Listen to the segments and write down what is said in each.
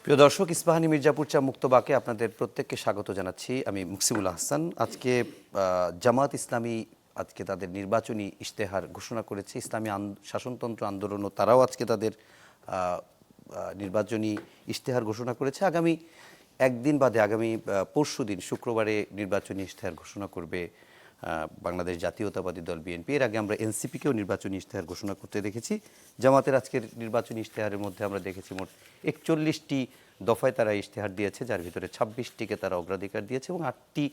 প্রিয় দর্শক, ইস্পাহানি মির্জাপুর চা মুক্তবাকে আপনাদের প্রত্যেককে স্বাগত জানাচ্ছি। আমি মুকসিমুল হাসান। আজকে জামাত ইসলামী আজকে তাদের নির্বাচনী ইশতেহার ঘোষণা করেছে। ইসলামী শাসনতন্ত্র আন্দোলনও তারাও আজকে তাদের নির্বাচনী ইশতেহার ঘোষণা করেছে। আগামী একদিন বাদে আগামী পরশুদিন শুক্রবারে নির্বাচনী ইশতেহার ঘোষণা করবে বাংলাদেশ জাতীয়তাবাদী দল বিএনপি। এর আগে আমরা এনসিপিকেও নির্বাচনী ইশতেহার ঘোষণা করতে দেখেছি। জামাতের আজকের নির্বাচনী ইশতেহারের মধ্যে আমরা দেখেছি মোট ৪১টি দফায় তারা ইশতেহার দিয়েছে, যার ভিতরে ২৬টিকে তারা অগ্রাধিকার দিয়েছে এবং ৮টি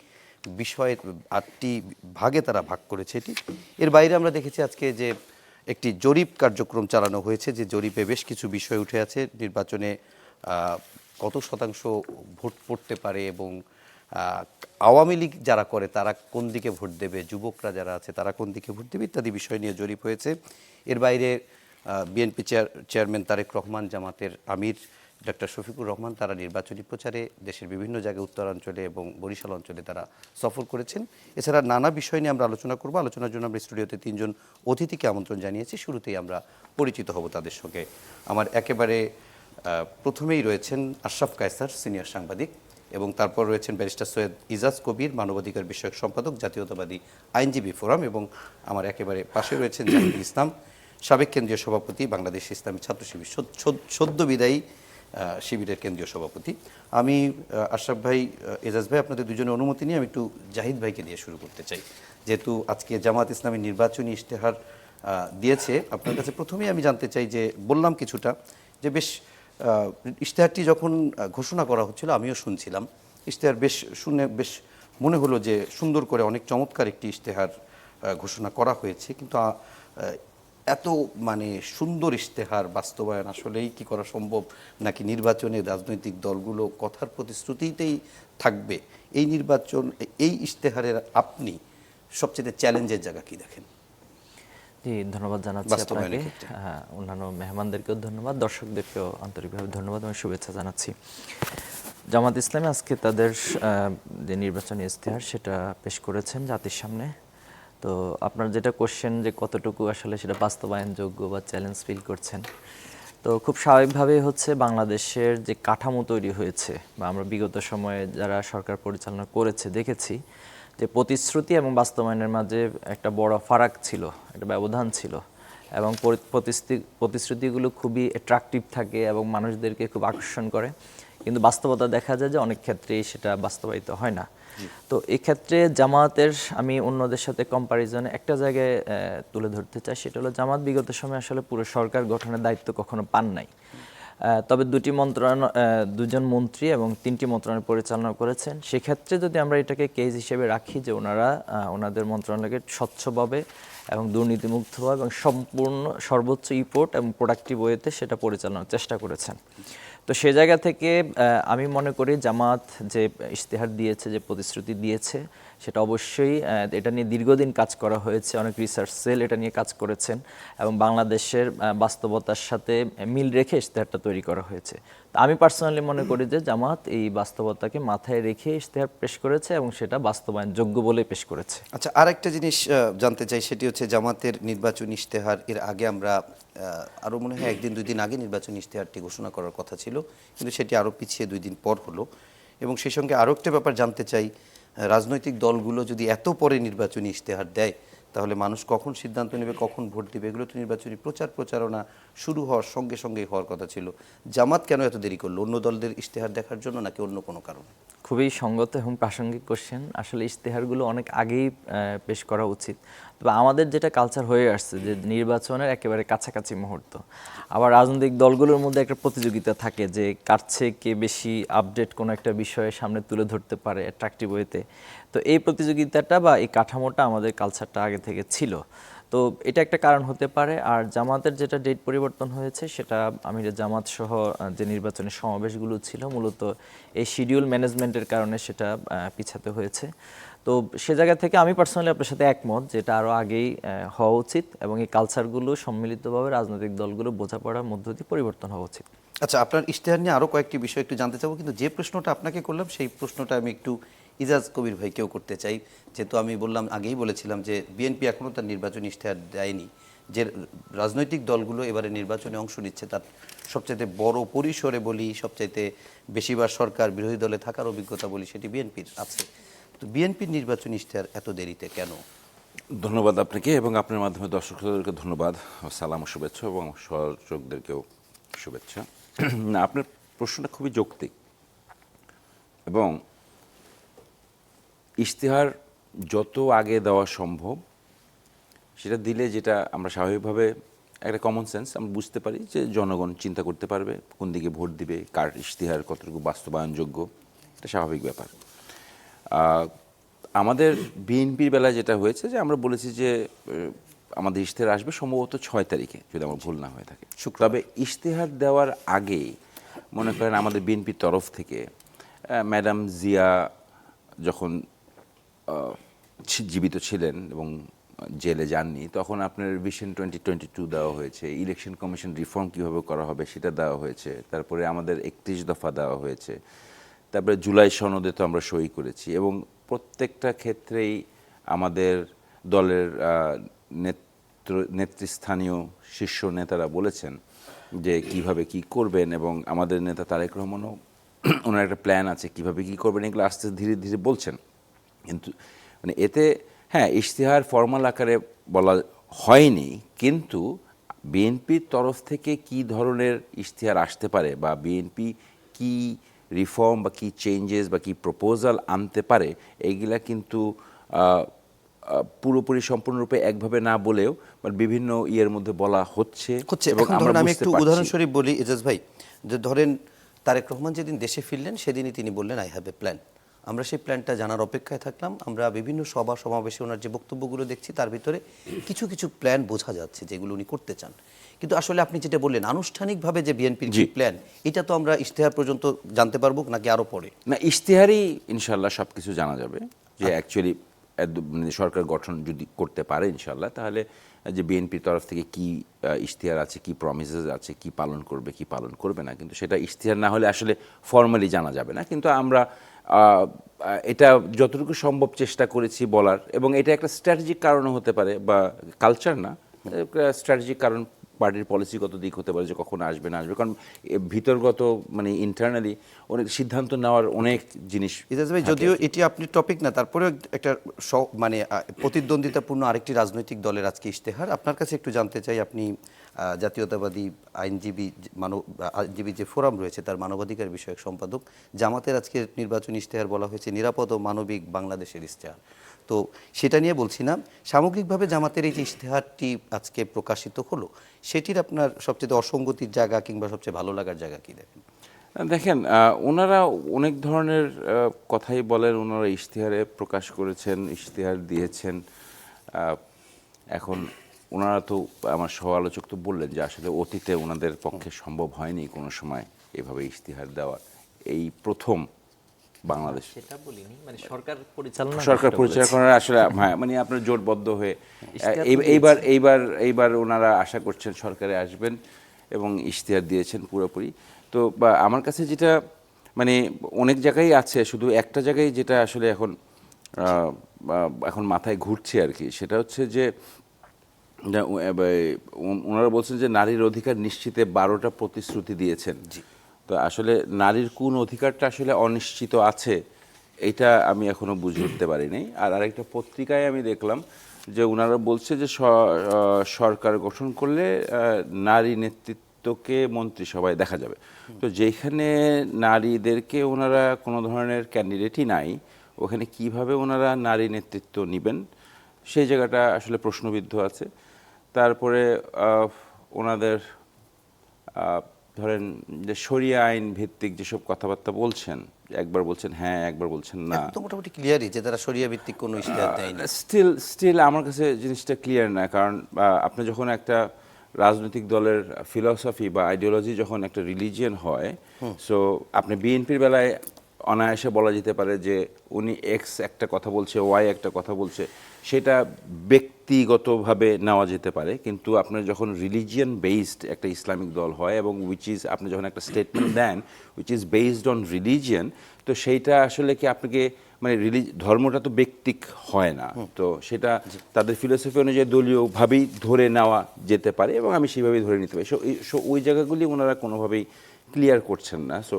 বিষয়ের ৮টি ভাগে তারা ভাগ করেছে এটি। এর বাইরে আমরা দেখেছি আজকে যে একটি জরিপ কার্যক্রম চালানো হয়েছে, যে জরিপে বেশ কিছু বিষয় উঠে আছে। নির্বাচনে কত শতাংশ ভোট পড়তে পারে এবং আওয়ামী লীগ যারা করে তারা কোন দিকে ভোট দেবে, যুবকরা যারা আছে তারা কোন দিকে ভোট দেবে ইত্যাদি বিষয় নিয়ে জরিপ হয়েছে। এর বাইরে বিএনপি চেয়ারম্যান তারেক রহমান, জামাতের আমির ডক্টর শফিকুর রহমান তারা নির্বাচনী প্রচারে দেশের বিভিন্ন জায়গায় উত্তরাঞ্চলে এবং বরিশাল অঞ্চলে তারা সফর করেছেন। এছাড়া নানা বিষয় নিয়ে আমরা আলোচনা করব। আলোচনার জন্য আমরা স্টুডিওতে ৩ জন অতিথিকে আমন্ত্রণ জানিয়েছি। শুরুতেই আমরা পরিচিত হব তাদের সঙ্গে। আমার একেবারে প্রথমেই রয়েছেন আশরাফ কায়সার, সিনিয়র সাংবাদিক, এবং তারপর রয়েছেন ব্যারিস্টার সৈয়দ ইজাজ কবির, মানবাধিকার বিষয়ক সম্পাদক, জাতীয়তাবাদী আইনজীবী ফোরাম, এবং আমার একেবারে পাশে রয়েছেন জাহিদুল ইসলাম, সাবেক কেন্দ্রীয় সভাপতি, বাংলাদেশ ইসলামী ছাত্র শিবির, সদ্য বিদায়ী শিবিরের কেন্দ্রীয় সভাপতি। আমি আশরাফ ভাই, এজাজ ভাই, আপনাদের দুজনের অনুমতি নিয়ে আমি একটু জাহিদ ভাইকে দিয়ে শুরু করতে চাই। যেহেতু আজকে জামাত ইসলামী নির্বাচনী ইশতেহার দিয়েছে, আপনার কাছে প্রথমেই আমি জানতে চাই যে বললাম কিছুটা যে বেশ ইশতেহারটি যখন ঘোষণা করা হচ্ছিল আমিও শুনছিলাম। ইশতেহার বেশ শুনে বেশ মনে হলো যে সুন্দর করে অনেক চমৎকার একটি ইশতেহার ঘোষণা করা হয়েছে, কিন্তু এত সুন্দর ইশতেহার বাস্তবায়ন আসলেই কি করা সম্ভব, নাকি নির্বাচনে রাজনৈতিক দলগুলো কথার প্রতিশ্রুতিতেই থাকবে? এই নির্বাচন, এই ইশতেহারের আপনি সবচেয়ে চ্যালেঞ্জের জায়গা কি দেখেন? জি, ধন্যবাদ জানাচ্ছি আপনাকে, অন্যান্য মেহমানদেরকেও ধন্যবাদ, দর্শকদেরকেও আন্তরিকভাবে ধন্যবাদ এবং শুভেচ্ছা জানাচ্ছি। জামাত ইসলামী আজকে তাদের যে নির্বাচনী ইশতেহার সেটা পেশ করেছেন জাতির সামনে। তো আপনার যেটা কোশ্চেন যে কতটুকু আসলে সেটা বাস্তবায়নযোগ্য বা চ্যালেঞ্জ ফিল করছেন, তো খুব স্বাভাবিকভাবেই হচ্ছে বাংলাদেশের যে কাঠামো তৈরি হয়েছে বা আমরা বিগত সময়ে যারা সরকার পরিচালনা করেছে দেখেছি যে প্রতিশ্রুতি এবং বাস্তবায়নের মাঝে একটা বড় ফারাক ছিল, একটা ব্যবধান ছিল, এবং প্রতিশ্রুতিগুলো খুবই অ্যাট্রাকটিভ থাকে এবং মানুষদেরকে খুব আকর্ষণ করে, কিন্তু বাস্তবতা দেখা যায় যে অনেক ক্ষেত্রেই সেটা বাস্তবায়িত হয় না। তো এক্ষেত্রে জামাতের আমি অন্যদের সাথে কম্প্যারিজনে একটা জায়গায় তুলে ধরতে চাই, সেটা হলো জামাত বিগত সময়ে আসলে পুরো সরকার গঠনের দায়িত্ব কখনো পান নাই। তবে দুজন মন্ত্রী এবং 3টি মন্ত্রণালয় পরিচালনা করেছেন। সেক্ষেত্রে যদি আমরা এটাকে কেস হিসেবে রাখি যে ওনাদের মন্ত্রণালয়কে স্বচ্ছভাবে এবং দুর্নীতিমুক্তভাবে এবং সম্পূর্ণ সর্বোচ্চ ইফোর্ট এবং প্রোডাক্টিভ ওয়েতে সেটা পরিচালনার চেষ্টা করেছেন। তো সে জায়গা থেকে আমি মনে করি জামাত যে ইশতেহার দিয়েছে, যে প্রতিশ্রুতি দিয়েছে, সেটা অবশ্যই এটা নিয়ে দীর্ঘদিন কাজ করা হয়েছে, অনেক রিসার্চ সেল এটা নিয়ে কাজ করেছেন এবং বাংলাদেশের বাস্তবতার সাথে মিল রেখে ইশতেহারটা তৈরি করা হয়েছে। তো আমি পার্সোনালি মনে করি যে জামাত এই বাস্তবতাকে মাথায় রেখে ইশতেহার পেশ করেছে এবং সেটা বাস্তবায়নযোগ্য বলে পেশ করেছে। আচ্ছা, আরেকটা জিনিস জানতে চাই, সেটি হচ্ছে জামাতের নির্বাচনী ইশতেহার এর আগে আমরা আরও মনে হয় 1-2 দিন আগে নির্বাচনী ইশতেহারটি ঘোষণা করার কথা ছিল, কিন্তু সেটি আরও পিছিয়ে 2 দিন পর হলো। এবং সেই সঙ্গে আরও একটা ব্যাপার জানতে চাই, রাজনৈতিক দলগুলো যদি এত পরে নির্বাচনী ইশতেহার দেয় তাহলে মানুষ কখন সিদ্ধান্ত নেবে, কখন ভোট দেবে? এগুলো তো নির্বাচনী প্রচারণা শুরু হওয়ার সঙ্গে সঙ্গেই হওয়ার কথা ছিল। জামাত কেন এত দেরি করলো? অন্য দলদের ইশতেহার দেখার জন্য নাকি অন্য কোনো কারণে? খুবই সঙ্গত এবং প্রাসঙ্গিক কোশ্চেন। আসলে ইশতেহারগুলো অনেক আগেই পেশ করা উচিত। তবে আমাদের যেটা কালচার হয়ে আসছে যে নির্বাচনের একেবারে কাছাকাছি মুহূর্ত, আবার রাজনৈতিক দলগুলোর মধ্যে একটা প্রতিযোগিতা থাকে যে কার চেয়ে কে বেশি আপডেট কোনো একটা বিষয়ে সামনে তুলে ধরতে পারে অ্যাট্রাকটিভ ওয়েতে। তো এই প্রতিযোগিতাটা বা এই কাঠামোটা আমাদের কালচারটা আগে থেকে ছিল, তো এটা একটা কারণ হতে পারে। আর জামাতের যেটা ডেট পরিবর্তন হয়েছে সেটা আমিরের জামাত সহ যে নির্বাচনী সমাবেশগুলো ছিল মূলত এই শিডিউল ম্যানেজমেন্টের কারণে সেটা পিছাতে হয়েছে। তো সে জায়গা থেকে আমি পার্সোনালি আপনার সাথে একমত যে এটা আরও আগেই হওয়া উচিত এবং এই কালচারগুলো সম্মিলিতভাবে রাজনৈতিক দলগুলো বোঝাপড়ার মধ্য দিয়ে পরিবর্তন হওয়া উচিত। আচ্ছা, আপনার ইশতেহার নিয়ে আরও কয়েকটি বিষয় একটু জানতে চাবো, কিন্তু যে প্রশ্নটা আপনাকে করলাম সেই প্রশ্নটা আমি একটু ইজাজ কবির ভাইকেও করতে চাই। যেহেতু আমি আগেই বলেছিলাম যে বিএনপি এখনও তার নির্বাচনী ইশতেহার দেয়নি, যে রাজনৈতিক দলগুলো এবারে নির্বাচনে অংশ নিচ্ছে তার সবচাইতে বড় পরিসরে বলি, সবচাইতে বেশিবার সরকার বিরোধী দলে থাকার অভিজ্ঞতা বলি, সেটি বিএনপির আছে। তো বিএনপির নির্বাচনী ইশতেহার এত দেরিতে কেন? ধন্যবাদ আপনাকে এবং আপনার মাধ্যমে দর্শকদেরকে ধন্যবাদ, সালাম ও শুভেচ্ছা, এবং সহযোগদেরকেও শুভেচ্ছা। না, আপনার প্রশ্নটা খুবই যৌক্তিক এবং ইশতেহার যত আগে দেওয়া সম্ভব সেটা দিলে যেটা আমরা স্বাভাবিকভাবে একটা কমন সেন্স আমরা বুঝতে পারি যে জনগণ চিন্তা করতে পারবে কোন দিকে ভোট দিবে, কার ইশতেহার কতটুকু বাস্তবায়নযোগ্য, এটা স্বাভাবিক ব্যাপার। আমাদের বিএনপির বেলায় যেটা হয়েছে যে আমরা বলেছি যে আমাদের ইশতেহার আসবে সম্ভবত 6 তারিখে, যদি আমার ভুল না হয়ে থাকে। তবে ইশতেহার দেওয়ার আগে মনে করেন আমাদের বিএনপির তরফ থেকে ম্যাডাম জিয়া যখন জীবিত ছিলেন এবং জেলে যাননি, তখন আপনার ভিশন 2022 দেওয়া হয়েছে, ইলেকশন কমিশন রিফর্ম কীভাবে করা হবে সেটা দেওয়া হয়েছে, তারপরে আমাদের 31 দফা দেওয়া হয়েছে, তারপরে জুলাই সনদে তো আমরা সই করেছি, এবং প্রত্যেকটা ক্ষেত্রেই আমাদের দলের নেতৃস্থানীয় শীর্ষ নেতারা বলেছেন যে কিভাবে কি করবেন, এবং আমাদের নেতা তারেক রহমানও ওনার একটা প্ল্যান আছে কিভাবে কি করবেন, এগুলো আস্তে ধীরে ধীরে বলছেন। কিন্তু মানে এতে হ্যাঁ ইশতেহার ফরমাল আকারে বলা হয়নি, কিন্তু বিএনপির তরফ থেকে কি ধরনের ইশতেহার আসতে পারে বা বিএনপি কি রিফর্ম বা কি চেঞ্জেস বা কি প্রপোজাল আনতে পারে, এইগুলা কিন্তু পুরোপুরি সম্পূর্ণরূপে একভাবে না বলেও বিভিন্ন ইয়ের মধ্যে বলা হচ্ছে। এবং আমি একটু উদাহরণস্বরূপ বলি এজাজ ভাই, যে ধরেন তারেক রহমান যেদিন দেশে ফিরলেন সেদিনই তিনি বললেন আই হ্যাভ এ প্ল্যান। আমরা সেই প্ল্যানটা জানার অপেক্ষায় থাকলাম। আমরা বিভিন্ন সভা সমাবেশে ওনার যে বক্তব্যগুলো দেখছি তার ভিতরে কিছু কিছু প্ল্যান বোঝা যাচ্ছে যেগুলো উনি করতে চান। কিন্তু আসলে আপনি যেটা বললেন আনুষ্ঠানিকভাবে যে বিএনপির যে প্ল্যান, এটা তো আমরা ইশতেহার পর্যন্ত জানতে পারবো নাকি আরো পরে? না, ইশতেহারই ইনশাল্লাহ সব কিছু জানা যাবে যে অ্যাকচুয়ালি সরকার গঠন যদি করতে পারে ইনশাল্লাহ, তাহলে যে বিএনপির তরফ থেকে কি ইশতেহার আছে, কি প্রমিসেস আছে, কি পালন করবে কি পালন করবে না, কিন্তু সেটা ইশতেহার না হলে আসলে ফর্মালি জানা যাবে না। কিন্তু আমরা এটা যতটুকু সম্ভব চেষ্টা করেছি বলার, এবং এটা একটা স্ট্র্যাটেজিক কারণও হতে পারে বা কালচার না, স্ট্র্যাটেজিক কারণ পার্টির পলিসিগত দিক হতে পারে যে কখন আসবে না আসবে, কারণ ভিতরগত মানে ইন্টারনালি অনেক সিদ্ধান্ত নেওয়ার অনেক জিনিস। যদিও এটি আপনি টপিক না, তারপরে একটা মানে প্রতিদ্বন্দ্বিতাপূর্ণ আরেকটি রাজনৈতিক দলের আজকে ইশতেহার আপনার কাছে একটু জানতে চাই। আপনি জাতীয়তাবাদী আইনজীবী যে ফোরাম রয়েছে তার মানবাধিকার বিষয়ক সম্পাদক। জামাতের আজকে নির্বাচনী ইশতেহার বলা হয়েছে নিরাপদ ও মানবিক বাংলাদেশের ইশতেহার। তো সেটা নিয়ে বলছি না, সামগ্রিকভাবে জামাতের এই যে ইশতেহারটি আজকে প্রকাশিত হলো, সেটির আপনার সবচেয়ে অসঙ্গতির জায়গা কিংবা সবচেয়ে ভালো লাগার জায়গা কি দেখেন? দেখেন, ওনারা অনেক ধরনের কথাই বলেন, ওনারা ইশতেহারে প্রকাশ করেছেন, ইশতেহার দিয়েছেন। এখন ওনারা তো আমার সহ আলোচক তো বললেন যে আসলে অতীতে ওনাদের পক্ষে সম্ভব হয়নি কোনো সময় এভাবে ইশতেহার দেওয়া, এই প্রথম বাংলাদেশ সেটা বলিনি, মানে সরকার পরিচালনা করার আসলে হ্যাঁ মানে আপনার জোটবদ্ধ হয়ে এইবার ওনারা আশা করছেন সরকারে আসবেন এবং ইশতেহার দিয়েছেন পুরোপুরি। তো আমার কাছে যেটা মানে অনেক জায়গায় আছে, শুধু একটা জায়গায় যেটা আসলে এখন মাথায় ঘুরছে আর কি, সেটা হচ্ছে যে ওনারা বলছেন যে নারীর অধিকার নিশ্চিতে 12টা প্রতিশ্রুতি দিয়েছেন। তো আসলে নারীর কোন অধিকারটা আসলে অনিশ্চিত আছে এটা আমি এখনো বুঝে উঠতে পারিনি। আর আরেকটা পত্রিকায় আমি দেখলাম যে ওনারা বলছে যে সরকার গঠন করলে নারী নেতৃত্বকে মন্ত্রিসভায় দেখা যাবে। তো যেখানে নারীদেরকে ওনারা কোনো ধরনের ক্যান্ডিডেটই নাই, ওখানে কিভাবে ওনারা নারী নেতৃত্ব নেবেন সেই জায়গাটা আসলে প্রশ্নবিদ্ধ আছে। তারপরে ওনাদের ধরেন যে শরিয়া আইন ভিত্তিক যেসব কথাবার্তা বলছেন, একবার বলছেন হ্যাঁ, একবার বলছেন না, তো মোটামুটি ক্লিয়ারই যে তারা শরিয়া ভিত্তিক কোনো ইশতেহার দেয়নি। স্টিল আমার কাছে জিনিসটা ক্লিয়ার না, কারণ আপনি যখন একটা রাজনৈতিক দলের ফিলসফি বা আইডিওলজি যখন একটা রিলিজিয়ন হয়, সো আপনি বিএনপির বেলায় অনায়াসে বলা যেতে পারে যে উনি এক্স একটা কথা বলছে, ওয়াই একটা কথা বলছে, সেটা ব্যক্তিগতভাবে নেওয়া যেতে পারে। কিন্তু আপনার যখন রিলিজিয়ন বেসড একটা ইসলামিক দল হয় এবং আপনি যখন একটা স্টেটমেন্ট দেন which is based on religion, তো সেইটা আসলে কি আপনাকে মানে ধর্মটা তো ব্যক্তিক হয় না, তো সেটা তাদের ফিলোসফি অনুযায়ী দলীয়ভাবেই ধরে নেওয়া যেতে পারে এবং আমি সেইভাবেই ধরে নিতে পারি। সো ওই জায়গাগুলি ওনারা কোনোভাবেই ক্লিয়ার করছেন না। সো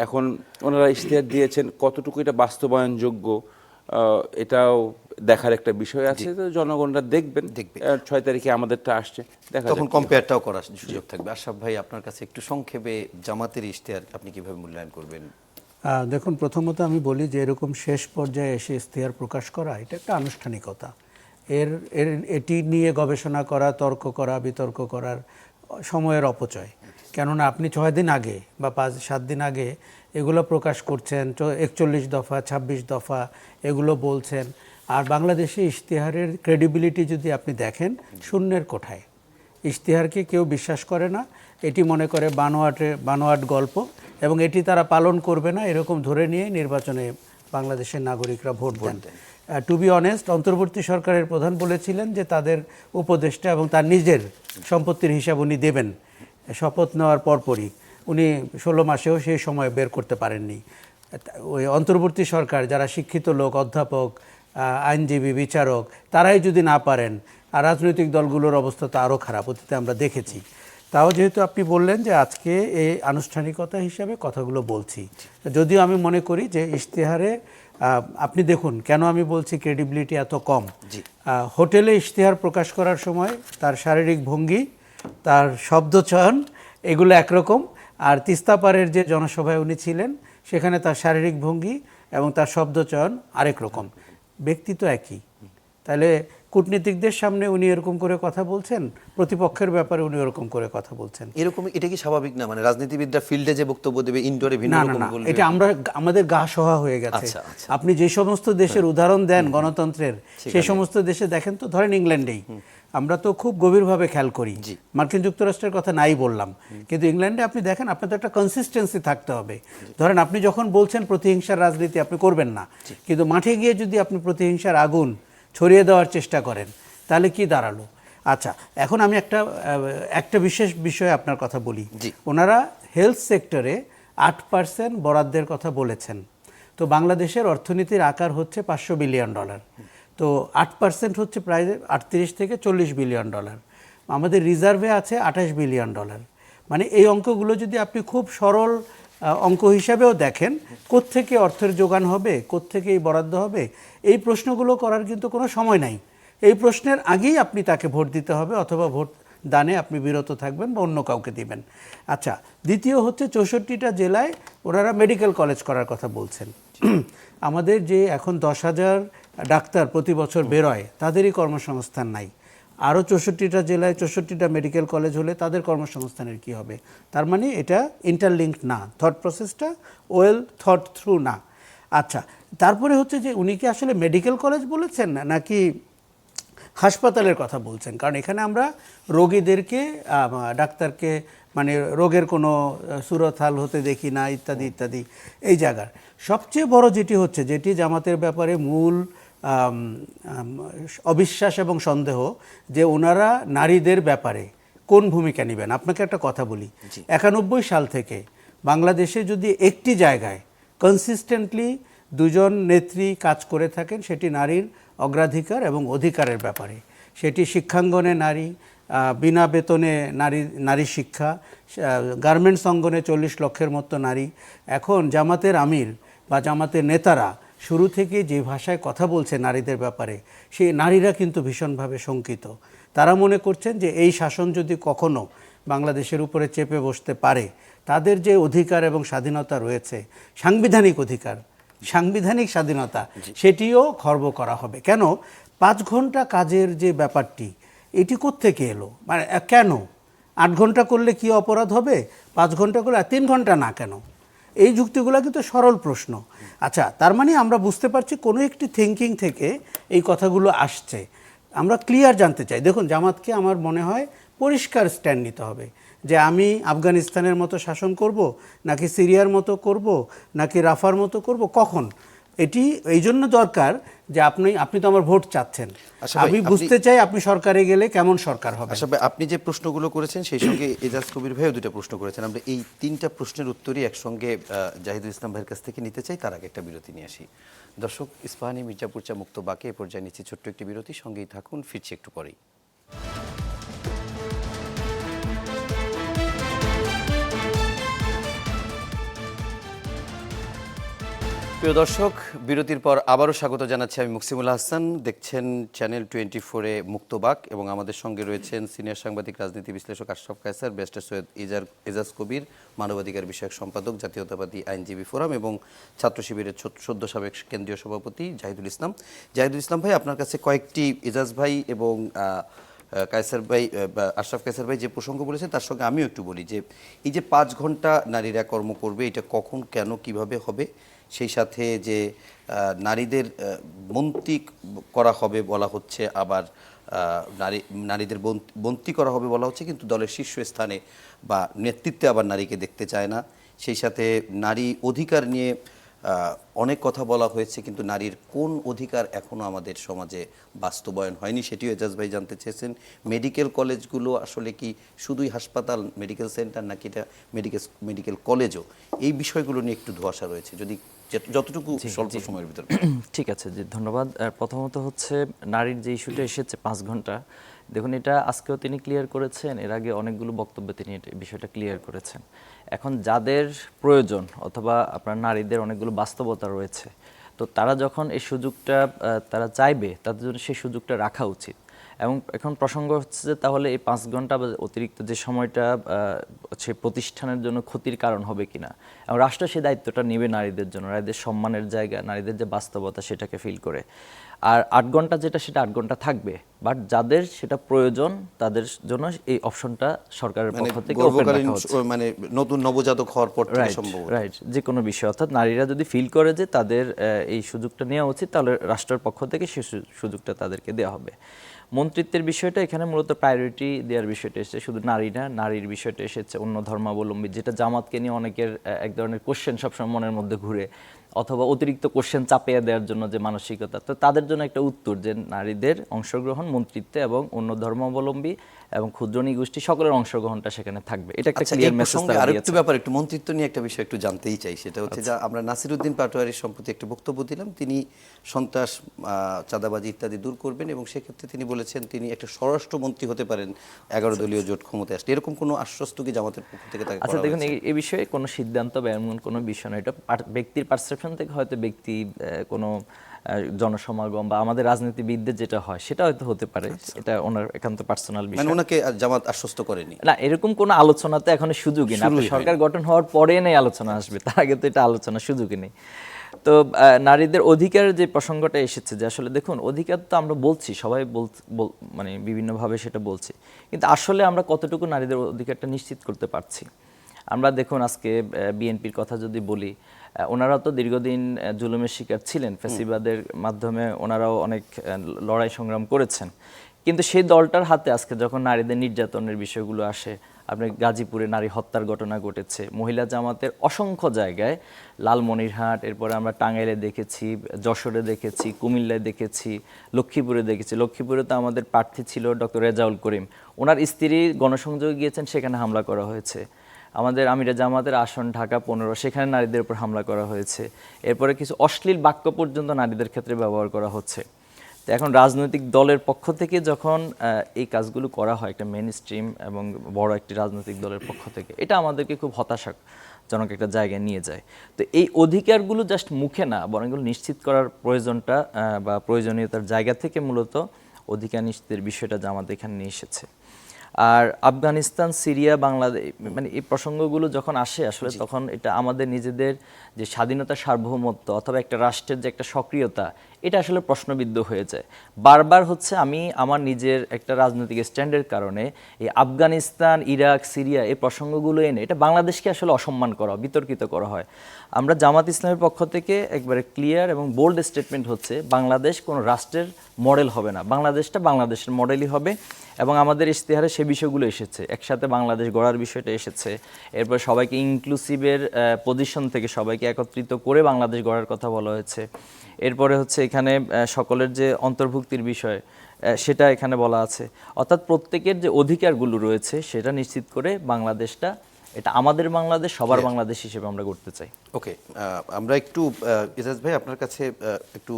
এখন ওনারা ইশতেহার দিয়েছেন, কতটুকু এটা বাস্তবায়নযোগ্য এটাও দেখার একটা বিষয় আছে। তো জনগণরা দেখবেন 6 তারিখে আমাদেরটা আসছে, দেখা তখন কম্পেয়ারটাও করার সুযোগ থাকবে। আশরাফ ভাই, আপনার কাছে একটু সংক্ষেপে জামাতের ইশতেহার আপনি কিভাবে মূল্যায়ন করবেন? দেখুন, প্রথমত আমি বলি যে এরকম শেষ পর্যায়ে এসে ইশতেহার প্রকাশ করা এটা একটা আনুষ্ঠানিকতা। এটি নিয়ে গবেষণা করা, তর্ক করা, বিতর্ক করার সময়ের অপচয়। কেননা আপনি 6 দিন আগে বা 5-7 দিন আগে এগুলো প্রকাশ করছেন, 41 দফা 26 দফা এগুলো বলছেন, আর বাংলাদেশে ইশতেহারের ক্রেডিবিলিটি যদি আপনি দেখেন শূন্যের কোঠায়। ইশতেহারকে কেউ বিশ্বাস করে না, এটি মনে করে বানোয়াট গল্প, এবং এটি তারা পালন করবে না এরকম ধরে নিয়ে নির্বাচনে বাংলাদেশের নাগরিকরা ভোট দেন। টু বি অনেস্ট, অন্তর্বর্তী সরকারের প্রধান বলেছিলেন যে তাদের উপদেষ্টা এবং তার নিজের সম্পত্তির হিসাব উনি দেবেন শপথ নেওয়ার পরপরই। উনি 16 মাসেও সেই সময় বের করতে পারেননি। ওই অন্তর্বর্তী সরকার, যারা শিক্ষিত লোক, অধ্যাপক, আইনজীবী, বিচারক, তারাই যদি না পারেন, আর রাজনৈতিক দলগুলোর অবস্থা তো আরও খারাপ, অতীতে আমরা দেখেছি। তাও যেহেতু আপনি বললেন যে আজকে এই আনুষ্ঠানিকতা হিসাবে কথাগুলো বলছি, যদিও আমি মনে করি যে ইশতেহারে আপনি দেখুন কেন আমি বলছি ক্রেডিবিলিটি এত কম। হোটেলে ইশতেহার প্রকাশ করার সময় তার শারীরিক ভঙ্গি, তার শব্দচয়ন এগুলো একরকম, আর তিস্তাপাড়ের যে জনসভায় উনি ছিলেন সেখানে তার শারীরিক ভঙ্গি এবং তার শব্দচয়ন আরেক রকম। ব্যক্তি তো একই। তাহলে কূটনীতিকদের সামনে উনি এরকম করে কথা বলছেন, প্রতিপক্ষের ব্যাপারে উনি এরকম করে কথা বলছেন। এরকম এটা কি স্বাভাবিক না? মানে রাজনীতিবিদরা ফিল্ডে যে বক্তব্য দেবে, ইনডোরে ভিন্ন রকম বলবে। এটা আমাদের গা সহা হয়ে গেছে। আপনি যে সমস্ত দেশের উদাহরণ দেন গণতন্ত্রের, সেই সমস্ত দেশে দেখেন তো, ধরেন ইংল্যান্ডেই আমরা তো খুব গভীরভাবে খেয়াল করি, মার্কিন যুক্তরাষ্ট্রের কথা নাই বললাম, কিন্তু ইংল্যান্ডে আপনি দেখেন আপনার তো একটা কনসিস্টেন্সি থাকতে হবে। ধরেন আপনি যখন বলছেন প্রতিহিংসার রাজনীতি আপনি করবেন না, কিন্তু মাঠে গিয়ে যদি আপনি প্রতিহিংসার আগুন ছড়িয়ে দেওয়ার চেষ্টা করেন তাহলে কি দাঁড়ালো? আচ্ছা, এখন আমি একটা বিশেষ বিষয়ে আপনার কথা বলি। ওনারা হেলথ সেক্টরে 8% বরাদ্দের কথা বলেছেন। তো বাংলাদেশের অর্থনীতির আকার হচ্ছে $500 বিলিয়ন, তো 8% হচ্ছে প্রায় 38 থেকে 40 বিলিয়ন ডলার। আমাদের রিজার্ভে আছে $28 বিলিয়ন। মানে এই অঙ্কগুলো যদি আপনি খুব সরল অঙ্ক হিসাবেও দেখেন, কোত্থেকে অর্থের যোগান হবে, কোত্থেকে এই বরাদ্দ হবে, এই প্রশ্নগুলো করার কিন্তু কোনো সময় নাই। এই প্রশ্নের আগেই আপনি তাকে ভোট দিতে হবে, অথবা ভোট দানে আপনি বিরত থাকবেন বা অন্য কাউকে দিবেন। আচ্ছা, দ্বিতীয় হচ্ছে 64টা জেলায় ওনারা মেডিকেল কলেজ করার কথা বলছেন। আমাদের যে এখন 10,000 ডাক্তার প্রতি বছর বেরোয়, তাদেরই কর্মসংস্থান নাই। আরও 64টা জেলায় 64টা মেডিকেল কলেজ হলে তাদের কর্মসংস্থানের কি হবে? তার মানে এটা ইন্টারলিঙ্কড না, থট প্রসেসটা ওয়েল থট থ্রু না। আচ্ছা, তারপরে হচ্ছে যে উনি কি আসলে মেডিকেল কলেজ বলেছেন নাকি হাসপাতালের কথা বলছেন? কারণ এখানে আমরা রোগীদেরকে, ডাক্তারকে মানে রোগের কোনো সুরতহাল হতে দেখি না, ইত্যাদি ইত্যাদি। এই জায়গার সবচেয়ে বড় যেটি জামাতের ব্যাপারে মূল অবিশ্বাস এবং সন্দেহ, যে ওনারা নারীদের ব্যাপারে কোন ভূমিকা নেবেন। আপনাকে একটা কথা বলি, 91 সাল থেকে বাংলাদেশে যদি একটি জায়গায় কনসিস্টেন্টলি দুজন নেত্রী কাজ করে থাকেন, সেটি নারীর অগ্রাধিকার এবং অধিকারের ব্যাপারে। সেটি শিক্ষাঙ্গনে নারী, বিনা বেতনে নারী শিক্ষা, গার্মেন্টস অঙ্গনে 40 লক্ষের মতো নারী। এখন জামাতের আমির বা জামাতের নেতারা শুরু থেকে যে ভাষায় কথা বলছে নারীদের ব্যাপারে, সেই নারীরা কিন্তু ভীষণভাবে শঙ্কিত। তারা মনে করছেন যে এই শাসন যদি কখনো বাংলাদেশের উপরে চেপে বসতে পারে, তাদের যে অধিকার এবং স্বাধীনতা রয়েছে, সাংবিধানিক অধিকার, সাংবিধানিক স্বাধীনতা, সেটিও খর্ব করা হবে। কেন? 5 ঘন্টা কাজের যে ব্যাপারটি, এটি কোত্থেকে এলো? মানে কেন 8 ঘন্টা করলে কি অপরাধ হবে, 5 ঘন্টা করলে 3 ঘন্টা না কেন? এই যুক্তিগুলো কিন্তু সরল প্রশ্ন। আচ্ছা, তার মানে আমরা বুঝতে পারছি কোনো একটি থিঙ্কিং থেকে এই কথাগুলো আসছে। আমরা ক্লিয়ার জানতে চাই। দেখুন, জামাতকে আমার মনে হয় পরিষ্কার স্ট্যান্ড নিতে হবে, যে আমি আফগানিস্তানের মতো শাসন করব, নাকি সিরিয়ার মতো করব, নাকি রাফার মতো করব, কখন? এটি এই জন্য দরকার যে আপনি তো আমার ভোট চাচ্ছেন, আচ্ছা ভাই, আমি বুঝতে চাই আপনি সরকারে গেলে কেমন সরকার হবে। আচ্ছা ভাই, আপনি যে প্রশ্নগুলো করেছেন সেই সঙ্গে এজাজ কবির ভাইও দুটো প্রশ্ন করেছেন। আমরা এই তিনটা প্রশ্নের উত্তরই একসঙ্গে জাহিদুল ইসলাম ভাইয়ের কাছ থেকে নিতে চাই, তার আগে একটা বিরতি নিয়ে আসি। দর্শক, ইস্পাহানি মির্জাপুর চা মুক্ত বাকে এ পর্যায়ে নিচ্ছি ছোট্ট একটি বিরতি, সঙ্গেই থাকুন, ফিরছি একটু পরেই। প্রিয় দর্শক, বিরতির পর আবারও স্বাগত জানাচ্ছি আমি মুকসিমুল হাসান। দেখছেন চ্যানেল 24-এ মুক্তবাক এবং আমাদের সঙ্গে রয়েছেন সিনিয়র সাংবাদিক রাজনীতি বিশ্লেষক আশরাফ কায়সার, ব্যারিস্টার সৈয়দ এজাজ কবির, মানবাধিকার বিষয়ক সম্পাদক, জাতীয়তাবাদী আইনজীবী ফোরাম এবং ছাত্র শিবিরের সদ্য সাবেক কেন্দ্রীয় সভাপতি জাহিদুল ইসলাম। জাহিদুল ইসলাম ভাই, আপনার কাছে কয়েকটি, এজাজ ভাই এবং কায়সার ভাই, আশরাফ কায়সার ভাই যে প্রসঙ্গ বলেছেন তার সঙ্গে আমিও একটু বলি যে এই যে 5 ঘন্টা নারীরা কর্ম করবে, এটা কখন, কেন, কিভাবে হবে, সেই সাথে যে নারীদের বন্দি করা হবে বলা হচ্ছে, আবার নারীদের বন্দি করা হবে বলা হচ্ছে, কিন্তু দলের শীর্ষস্থানে বা নেতৃত্বে আবার নারীকে দেখতে চায় না। সেই সাথে নারী অধিকার নিয়ে অনেক কথা বলা হয়েছে, কিন্তু নারীর কোন অধিকার এখনও আমাদের সমাজে বাস্তবায়ন হয়নি সেটিও এজাজ ভাই জানতে চেয়েছেন। মেডিকেল কলেজগুলো আসলে কি শুধুই হাসপাতাল, মেডিকেল সেন্টার, নাকি এটা মেডিকেল কলেজও, এই বিষয়গুলো নিয়ে একটু ধোঁয়াশা রয়েছে, যদি যতটুকু স্বল্প সময়ের ভিতরে। ঠিক আছে, জি ধন্যবাদ। প্রথমত হচ্ছে নারীর যে ইস্যুটা এসেছে 5 ঘন্টা, দেখুন এটা আজকেও তিনি ক্লিয়ার করেছেন, এর আগে অনেকগুলো বক্তব্যে তিনি বিষয়টা ক্লিয়ার করেছেন। এখন যাদের প্রয়োজন অথবা আপনার নারীদের অনেকগুলো বাস্তবতা রয়েছে, তো তারা যখন এই সুযোগটা তারা চাইবে, তাদের জন্য সেই সুযোগটা রাখা উচিত। এবং এখন প্রসঙ্গ হচ্ছে যে তাহলে এই 5 ঘন্টা বা অতিরিক্ত যে সময়টা সে প্রতিষ্ঠানের জন্য ক্ষতির কারণ হবে কিনা, এবং রাষ্ট্র সেই দায়িত্বটা নেবে নারীদের জন্য, নারীদের সম্মানের জায়গা, নারীদের যে বাস্তবতা সেটাকে ফিল করে। আর 8 ঘন্টা যেটা, সেটা 8 ঘন্টা থাকবে, বাট যাদের সেটা প্রয়োজন তাদের জন্য এই অপশনটা সরকারের পক্ষ থেকে ওপেন রাখা হচ্ছে। মানে নতুন নবজাতক হওয়ার পর থেকে সম্ভব, রাইট, যে কোনো বিষয়, অর্থাৎ নারীরা যদি ফিল করে যে তাদের এই সুযোগটা নেওয়া উচিত, তাহলে রাষ্ট্রের পক্ষ থেকে সেই সুযোগটা তাদেরকে দেওয়া হবে। মন্ত্রিত্বের বিষয়টা এখানে মূলত প্রায়োরিটি দেওয়ার বিষয়টা এসেছে, শুধু নারী না, নারীর বিষয়টা এসেছে অন্য ধর্মাবলম্বী, যেটা জামাতকে নিয়ে অনেকের এক ধরনের কোশ্চেন সবসময় মনের মধ্যে ঘুরে, অথবা অতিরিক্ত কোশ্চেন চাপিয়ে দেওয়ার জন্য যে মানসিকতা, তো তাদের জন্য একটা উত্তর যে নারীদের অংশগ্রহণ মন্ত্রিত্বে এবং অন্য ধর্মাবলম্বী এবং ক্ষুদ্র নৃগোষ্ঠী সকলের অংশগ্রহণটা সেখানে থাকবে। এটা একটা ক্লিয়ার মেসেজ তারা দিয়েছে। আরেকটু ব্যাপার, একটু মন্ত্রিত্ব নিয়ে একটা বিষয় একটু জানতেই চাই, সেটা হচ্ছে যে আমরা নাসিরউদ্দিন পাটোয়ারির সম্প্রতি একটা বক্তব্য দিলাম, তিনি সন্ত্রাস, চাঁদাবাজি ইত্যাদি দূর করবেন, এবং সেক্ষেত্রে তিনি বলেছেন তিনি একটা স্বরাষ্ট্রমন্ত্রী হতে পারেন 11 দলীয় জোট ক্ষমতায় আসলে। এরকম কোনো আশ্বস্ত কি জামাতের পক্ষ থেকে তাকে? আচ্ছা দেখুন, এই বিষয়ে কোনো সিদ্ধান্ত বা এমন কোনো বিষয় নয়, এটা ব্যক্তির পারসেপশন থেকে হয়তো ব্যক্তি কোনো জনসমাগম বা আমাদের রাজনীতিবিদদের যেটা হয় সেটা হয়তো হতে পারে, এটা ওনার একান্ত পার্সোনাল বিষয়। মানে ওনাকে জামাত আশ্বস্ত করেনি না, এরকম কোনো আলোচনা তো এখনো সুযোগই না, সরকার গঠন হওয়ার পরে নেই আলোচনা আসবে, তার আগে তো এটা আলোচনা সুযোগই নেই। তো নারীদের অধিকারের যে প্রসঙ্গটা এসেছে, যে আসলে দেখুন অধিকার তো আমরা বলছি, সবাই মানে বিভিন্নভাবে সেটা বলছি, কিন্তু আসলে আমরা কতটুকু নারীদের অধিকারটা নিশ্চিত করতে পারছি। আমরা দেখুন আজকে বিএনপির কথা যদি বলি, ওনারা তো দীর্ঘদিন জুলুমের শিকার ছিলেন, ফ্যাসিবাদের মাধ্যমে ওনারাও অনেক লড়াই সংগ্রাম করেছেন, কিন্তু সেই দলটার হাতে আজকে যখন নারীদের নির্যাতনের বিষয়গুলো আসে, আপনি গাজীপুরে নারী হত্যার ঘটনা ঘটেছে, মহিলা জামাতের অসংখ্য জায়গায়, লালমনিরহাট, এরপরে আমরা টাঙ্গাইলে দেখেছি, যশোরে দেখেছি, কুমিল্লায় দেখেছি, লক্ষ্মীপুরে দেখেছি। লক্ষ্মীপুরে তো আমাদের প্রার্থী ছিল ডক্টর রেজাউল করিম, ওনার স্ত্রী গণসংযোগে গিয়েছেন, সেখানে হামলা করা হয়েছে। আমাদের আমিরা জামাতের আসন ঢাকা 15, সেখানে নারীদের উপর হামলা করা হয়েছে। এরপরে কিছু অশ্লীল বাক্য পর্যন্ত নারীদের ক্ষেত্রে ব্যবহার করা হচ্ছে। তো এখন রাজনৈতিক দলের পক্ষ থেকে যখন এই কাজগুলো করা হয় একটা মেইন স্ট্রিম এবং বড় একটি রাজনৈতিক দলের পক্ষ থেকে, এটা আমাদেরকে খুব হতাশাজনক একটা জায়গায় নিয়ে যায়। তো এই অধিকারগুলো জাস্ট মুখে না, বরং এগুলো নিশ্চিত করার প্রয়োজনটা বা প্রয়োজনীয়তার জায়গা থেকে মূলত অধিকার নিশ্চিতের বিষয়টা জামাত এখানে নিয়ে এসেছে। আর আফগানিস্তান, সিরিয়া, বাংলাদেশ, মানে এই প্রসঙ্গগুলো যখন আসে আসলে তখন এটা আমাদের নিজেদের যে স্বাধীনতা, সার্বভৌমত্ব অথবা একটা রাষ্ট্রের যে একটা সক্রিয়তা, এটা আসলে প্রশ্নবিদ্ধ হয়ে যায়। বারবার হচ্ছে আমি আমার নিজের একটা রাজনৈতিক স্ট্যান্ডের কারণে এই আফগানিস্তান, ইরাক, সিরিয়া এই প্রসঙ্গগুলো এনে এটা বাংলাদেশকে আসলে অসম্মান করা, বিতর্কিত করা হয়। আমরা জামাত ইসলামের পক্ষ থেকে একবারে ক্লিয়ার এবং বোল্ড স্টেটমেন্ট হচ্ছে, বাংলাদেশ কোনো রাষ্ট্রের মডেল হবে না, বাংলাদেশটা বাংলাদেশের মডেলই হবে। এবং আমাদের ইশতেহারে সে বিষয়গুলো এসেছে, একসাথে বাংলাদেশ গড়ার বিষয়টা এসেছে, এরপর সবাইকে ইনক্লুসিভের পজিশন থেকে সবাইকে একত্রিত করে বাংলাদেশ গড়ার কথা বলা হয়েছে। এরপরে হচ্ছে এখানে সকলের যে অন্তর্ভুক্তির বিষয় সেটা এখানে বলা আছে, অর্থাৎ প্রত্যেকের যে অধিকারগুলো রয়েছে সেটা নিশ্চিত করে বাংলাদেশটা, এটা আমাদের বাংলাদেশ, সবার বাংলাদেশ হিসেবে আমরা করতে চাই। ওকে, আমরা একটু ইজাজ ভাই আপনার কাছে একটু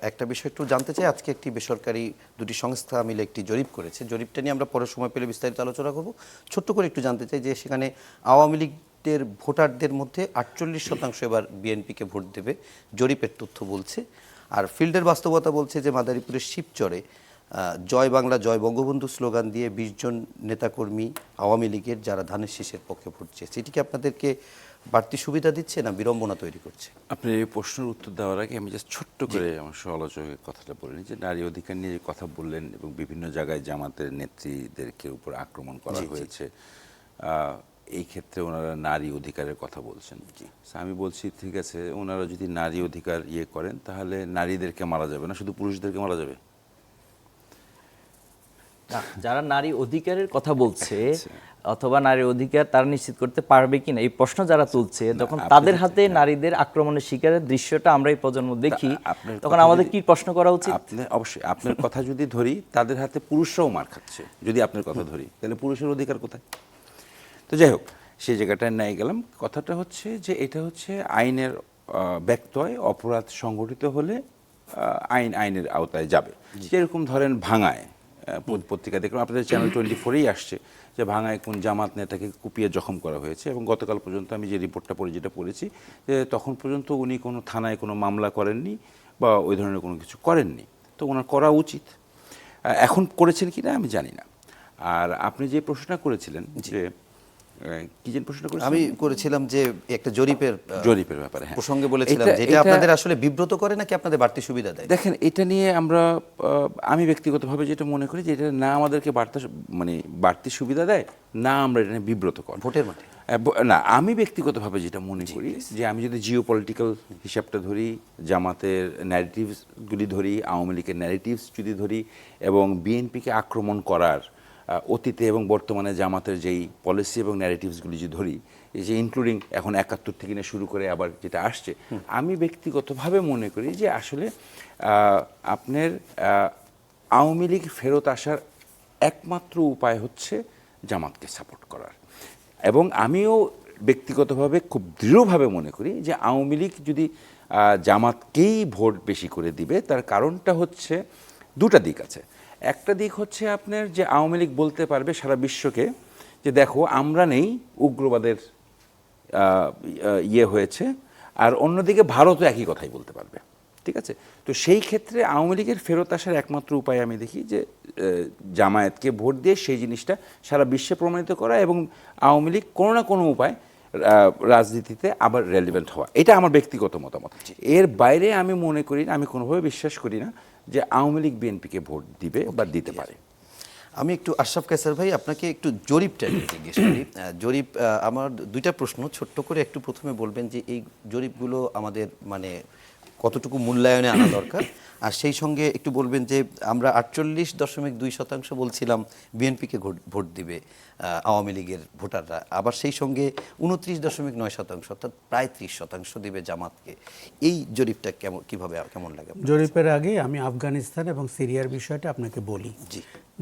একটা বিষয় একটু জানতে চাই। আজকে একটি বেসরকারি দুটি সংস্থা মিলে একটি জরিপ করেছে, জরিপটা নিয়ে আমরা পরে সময় পেলে বিস্তারিত আলোচনা করব। ছোট্ট করে একটু জানতে চাই যে সেখানে আওয়ামী লীগের ভোটারদের মধ্যে 48% এবার বিএনপিকে ভোট দেবে, জরিপের তথ্য বলছে। আর ফিল্ডের বাস্তবতা বলছে যে মাদারীপুরের শিবচরে জয় বাংলা জয় বঙ্গবন্ধু স্লোগান দিয়ে 20 জন নেতাকর্মী আওয়ামী লীগের যারা ধানের শীষের পক্ষে ভোট চেয়েছে, এটি কি আপনাদেরকে বাড়তি সুবিধা দিচ্ছে না বিড়ম্বনা তৈরি করছে? আপনি এই প্রশ্নের উত্তর দেওয়ার আগে আমি জাস্ট ছোট্ট করে আমার সমালোচকের কথাটা বলিনি, যে নারী অধিকার নিয়ে যে কথা বললেন এবং বিভিন্ন জায়গায় জামাতের নেত্রীদেরকে উপর আক্রমণ করা হয়েছে, এই ক্ষেত্রে ওনারা নারী অধিকারের কথা বলছেন। আমি বলছি ঠিক আছে, ওনারা যদি নারী অধিকার করেন তাহলে নারীদেরকে মারা যাবে না, শুধু পুরুষদেরকে মারা যাবে। যারা নারী অধিকারের কথা বলছে অথবা নারী অধিকার তারা নিশ্চিত করতে পারবে কিনা এই প্রশ্ন যারা তুলছে, তখন তাদের হাতে নারীদের আক্রমণের শিকারের দৃশ্যটা আমরা এই প্রজন্ম দেখি, তখন আমাদের কি প্রশ্ন করা উচিত? অবশ্যই আপনার কথা যদি ধরি, তাদের হাতে পুরুষরাও মার খাচ্ছে। যদি আপনার কথা ধরি তাহলে পুরুষের অধিকার কোথায়? তো যাই হোক, সেই জায়গাটায় নিয়ে গেলাম। কথাটা হচ্ছে যে এটা হচ্ছে আইনের ব্যত্যয়, অপরাধ সংগঠিত হলে আইনের আওতায় যাবে। যেরকম ধরেন ভাঙায় পত্রিকা দেখলাম, আপনাদের চ্যানেল 24-এই আসছে যে ভাঙায় কোন জামাত নেতাকে কুপিয়ে জখম করা হয়েছে, এবং গতকাল পর্যন্ত আমি যে রিপোর্টটা যেটা পড়েছি, যে তখন পর্যন্ত উনি কোনো থানায় কোনো মামলা করেননি বা ওই ধরনের কোনো কিছু করেননি। তো ওনার করা উচিত, এখন করেছেন কি না আমি জানি না। আর আপনি যে প্রশ্নটা করেছিলেন যে কি যে প্রশ্ন করেছিলেন, আমি করেছিলাম যে একটা জরিপের ব্যাপারে প্রসঙ্গে বলেছিলাম যে এটা আপনাদের আসলে বিব্রত করে নাকি আপনাদের বাড়তি সুবিধা দেয়? দেখেন, এটা নিয়ে আমি ব্যক্তিগতভাবে যেটা মনে করি যে এটা না আমাদেরকে বাড়তি সুবিধা দেয়, না আমরা এটা নিয়ে বিব্রত করি ভোটের মাঠে। না, আমি ব্যক্তিগতভাবে যেটা মনে করি যে আমি যদি জিওপলিটিক্যাল হিসাবটা ধরি, জামাতের ন্যারেটিভসগুলি ধরি, আওয়ামী লীগের ন্যারেটিভস যদি ধরি, এবং বিএনপিকে আক্রমণ করার অতীতে এবং বর্তমানে জামাতের যেই পলিসি এবং ন্যারেটিভসগুলি যদি ধরি, এই যে ইনক্লুডিং এখন 71 থেকে নিয়ে শুরু করে আবার যেটা আসছে, আমি ব্যক্তিগতভাবে মনে করি যে আসলে আপনার আওয়ামী লীগ ফেরত আসার একমাত্র উপায় হচ্ছে জামাতকে সাপোর্ট করার। এবং আমিও ব্যক্তিগতভাবে খুব দৃঢ়ভাবে মনে করি যে আওয়ামী লীগ যদি জামাতকেই ভোট বেশি করে দিবে, তার কারণটা হচ্ছে দুটা দিক আছে। একটা দিক হচ্ছে আপনার যে আওয়ামী লীগ বলতে পারবে সারা বিশ্বকে যে দেখো আমরা নেই, উগ্রবাদের হয়েছে, আর অন্যদিকে ভারতও একই কথাই বলতে পারবে। ঠিক আছে, তো সেই ক্ষেত্রে আওয়ামী লীগের ফেরত আসার একমাত্র উপায় আমি দেখি যে জামায়াতকে ভোট দিয়ে সেই জিনিসটা সারা বিশ্বে প্রমাণিত করা, এবং আওয়ামী লীগ কোনো না কোনো উপায় রাজনীতিতে আবার রেলিভেন্ট হওয়া। এটা আমার ব্যক্তিগত মতামত। এর বাইরে আমি মনে করি না, আমি কোনোভাবে বিশ্বাস করি না যে আওয়ামী লীগ বিএনপিকে ভোট দিবে বা দিতে পারে। আমি একটু আশরাফ কায়সার ভাই আপনাকে একটু জরিপটা নিয়ে জিজ্ঞেস করি। জরিপ, আমার দুইটা প্রশ্ন, ছোট্ট করে একটু প্রথমে বলবেন যে এই জরিপগুলো আমাদের কতটুকু মূল্যায়নে আনা দরকার, আর সেই সঙ্গে একটু বলবেন যে আমরা 48.2% বলছিলাম বিএনপিকে ভোট দিবে আওয়ামী লীগের ভোটাররা, আবার সেই সঙ্গে 29.9% অর্থাৎ প্রায় 30% দিবে জামাতকে। এই জরিপটা কেমন লাগে? জরিপের আগে আমি আফগানিস্তান এবং সিরিয়ার বিষয়টা আপনাকে বলি।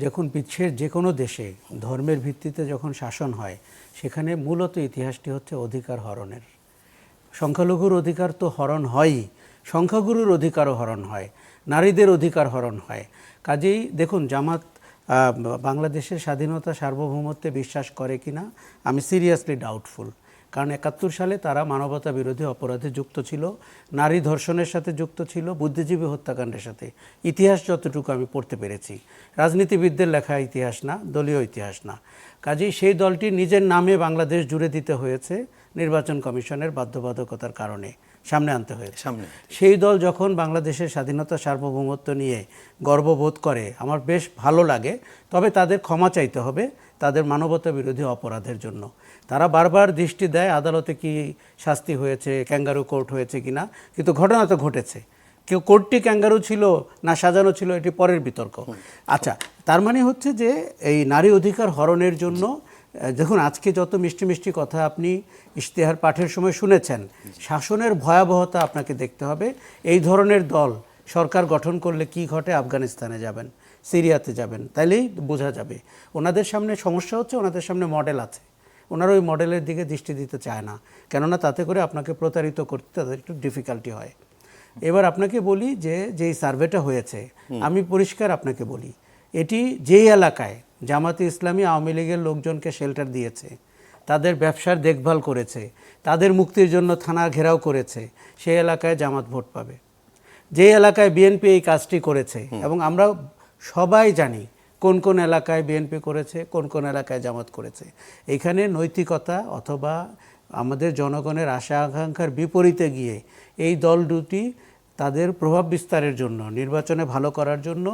যখন বিশ্বের যে কোনো দেশে ধর্মের ভিত্তিতে যখন শাসন হয়, সেখানে মূলত ইতিহাসটি হচ্ছে অধিকার হরণের। সংখ্যালঘুর অধিকার তো হরণ হয়ই, সংখ্যাগুরুর অধিকারও হরণ হয়, নারীদের অধিকার হরণ হয়। কাজেই দেখুন, জামাত বাংলাদেশের স্বাধীনতা সার্বভৌমত্বে বিশ্বাস করে কিনা আমি সিরিয়াসলি ডাউটফুল। কারণ 71 সালে তারা মানবতা বিরোধী অপরাধে যুক্ত ছিল, নারী ধর্ষণের সাথে যুক্ত ছিল, বুদ্ধিজীবী হত্যাকাণ্ডের সাথে। ইতিহাস যতটুকু আমি পড়তে পেরেছি, রাজনীতিবিদদের লেখা ইতিহাস না, দলীয় ইতিহাস না। কাজেই সেই দলটি নিজের নামে বাংলাদেশ জুড়ে দিতে হয়েছে নির্বাচন কমিশনের বাধ্যবাধকতার কারণে, সামনে আনতে হয়েছে। সেই দল যখন বাংলাদেশের স্বাধীনতা সার্বভৌমত্ব নিয়ে গর্ববোধ করে, আমার বেশ ভালো লাগে। তবে তাদের ক্ষমা চাইতে হবে তাদের মানবতা বিরোধী অপরাধের জন্য। তারা বারবার দৃষ্টি দেয় আদালতে কি শাস্তি হয়েছে, ক্যাঙ্গারু কোর্ট হয়েছে কিনা, কিন্তু ঘটনা তো ঘটেছে। কেউ কোর্টি ক্যাঙ্গারু ছিল না সাজানো ছিল, এটি পরের বিতর্ক। আচ্ছা, তার মানে হচ্ছে যে এই নারী অধিকার হরণের জন্য দেখুন, আজকে যত মিষ্টি মিষ্টি কথা আপনি ইশতেহার পাঠের সময় শুনেছেন, শাসনের ভয়াবহতা আপনাকে দেখতে হবে। এই ধরনের দল সরকার গঠন করলে কি ঘটে, আফগানিস্তানে যাবেন, সিরিয়াতে যাবেন, তাইলেই বোঝা যাবে। ওনাদের সামনে সমস্যা হচ্ছে, ওনাদের সামনে মডেল আছে, ওনারা ওই মডেলের দিকে দৃষ্টি দিতে চায় না, কেননা তাতে করে আপনাকে প্রতারিত করতে তাদের একটু ডিফিকাল্টি হয়। এবার আপনাকে বলি যে যেই সার্ভেটা হয়েছে, আমি পরিষ্কার আপনাকে বলি, এটি যেই এলাকায় জামাতে ইসলামী আওয়ামী লীগের লোকজনকে শেল্টার দিয়েছে, তাদের ব্যবসার দেখভাল করেছে, তাদের মুক্তির জন্য থানা ঘেরাও করেছে, সেই এলাকায় জামাত ভোট পাবে। যে এলাকায় বিএনপি এই কাজটি করেছে, এবং আমরা সবাই জানি কোন কোন এলাকায় বিএনপি করেছে, কোন কোন এলাকায় জামাত করেছে, এখানে নৈতিকতা অথবা আমাদের জনগণের আশা আকাঙ্ক্ষার বিপরীতে গিয়ে এই দল দুটি তাদের প্রভাব বিস্তারের জন্য, নির্বাচনে ভালো করার জন্য,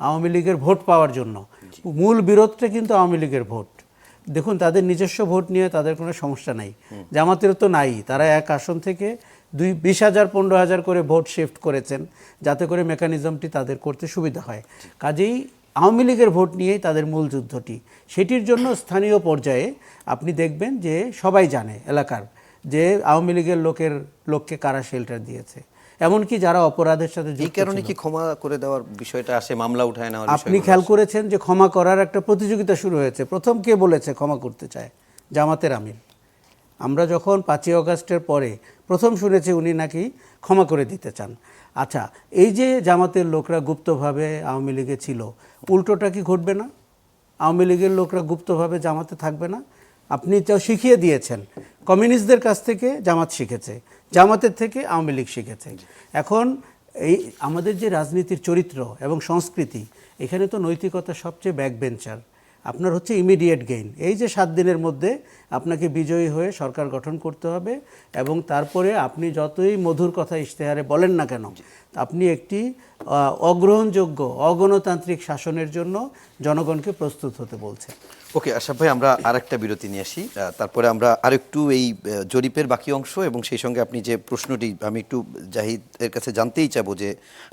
আওয়ামী লীগের ভোট পাওয়ার জন্য, মূল বিরোধটা কিন্তু আওয়ামী লীগের ভোট। দেখুন, তাদের নিজস্ব ভোট নিয়ে তাদের কোনো সমস্যা নাই, জামাতের তো নাই। তারা এক আসন থেকে 20,000 15,000 করে ভোট শিফট করেছেন, যাতে করে মেকানিজমটি তাদের করতে সুবিধা হয়। কাজেই আওয়ামী লীগের ভোট নিয়েই তাদের মূল যুদ্ধটি। সেটির জন্য স্থানীয় পর্যায়ে আপনি দেখবেন যে সবাই জানে এলাকার যে আওয়ামী লীগের লোককে কারা শেল্টার দিয়েছে, এমনকি যারা অপরাধের সাথে যুক্ত। এই কারণে কি ক্ষমা করে দেওয়ার বিষয়টা আসে, মামলা উঠায় নেওয়ার বিষয়টা? আপনি খেয়াল করেছেন যে ক্ষমা করার একটা প্রতিযোগিতা শুরু হয়েছে। প্রথম কে বলেছে ক্ষমা করতে চায়? জামাতের আমির। আমরা যখন 5ই অগাস্টের পরে প্রথম শুনেছি উনি নাকি ক্ষমা করে দিতে চান। আচ্ছা, এই যে জামাতের লোকরা গুপ্তভাবে আওয়ামী লীগে ছিল, উল্টোটা কি ঘটবে না? আওয়ামী লীগের লোকরা গুপ্তভাবে জামাতে থাকবে না? আপনি তো শিখিয়ে দিয়েছেন, কমিউনিস্টদের কাছ থেকে জামাত শিখেছে, জামাতের থেকে আওয়ামী লীগ শিখেছে। এখন এই আমাদের যে রাজনীতির চরিত্র এবং সংস্কৃতি, এখানে তো নৈতিকতা সবচেয়ে ব্যাকবেঞ্চার। আপনার হচ্ছে ইমিডিয়েট গেইন। এই যে 7 দিনের মধ্যে আপনাকে বিজয়ী হয়ে সরকার গঠন করতে হবে, এবং তারপরে আপনি যতই মধুর কথা ইশতেহারে বলেন না কেন, আপনি একটি অগ্রহণযোগ্য অগণতান্ত্রিক শাসনের জন্য জনগণকে প্রস্তুত হতে বলছেন। ওকে আশরাফ ভাই, আমরা আরেকটা বিরতি নিয়ে আসি, তারপরে আমরা আরেকটু এই জরিপের বাকি অংশ এবং সেই সঙ্গে আপনি যে প্রশ্নটি, আমি একটু জাহিদের কাছে জানতেই চাবো যে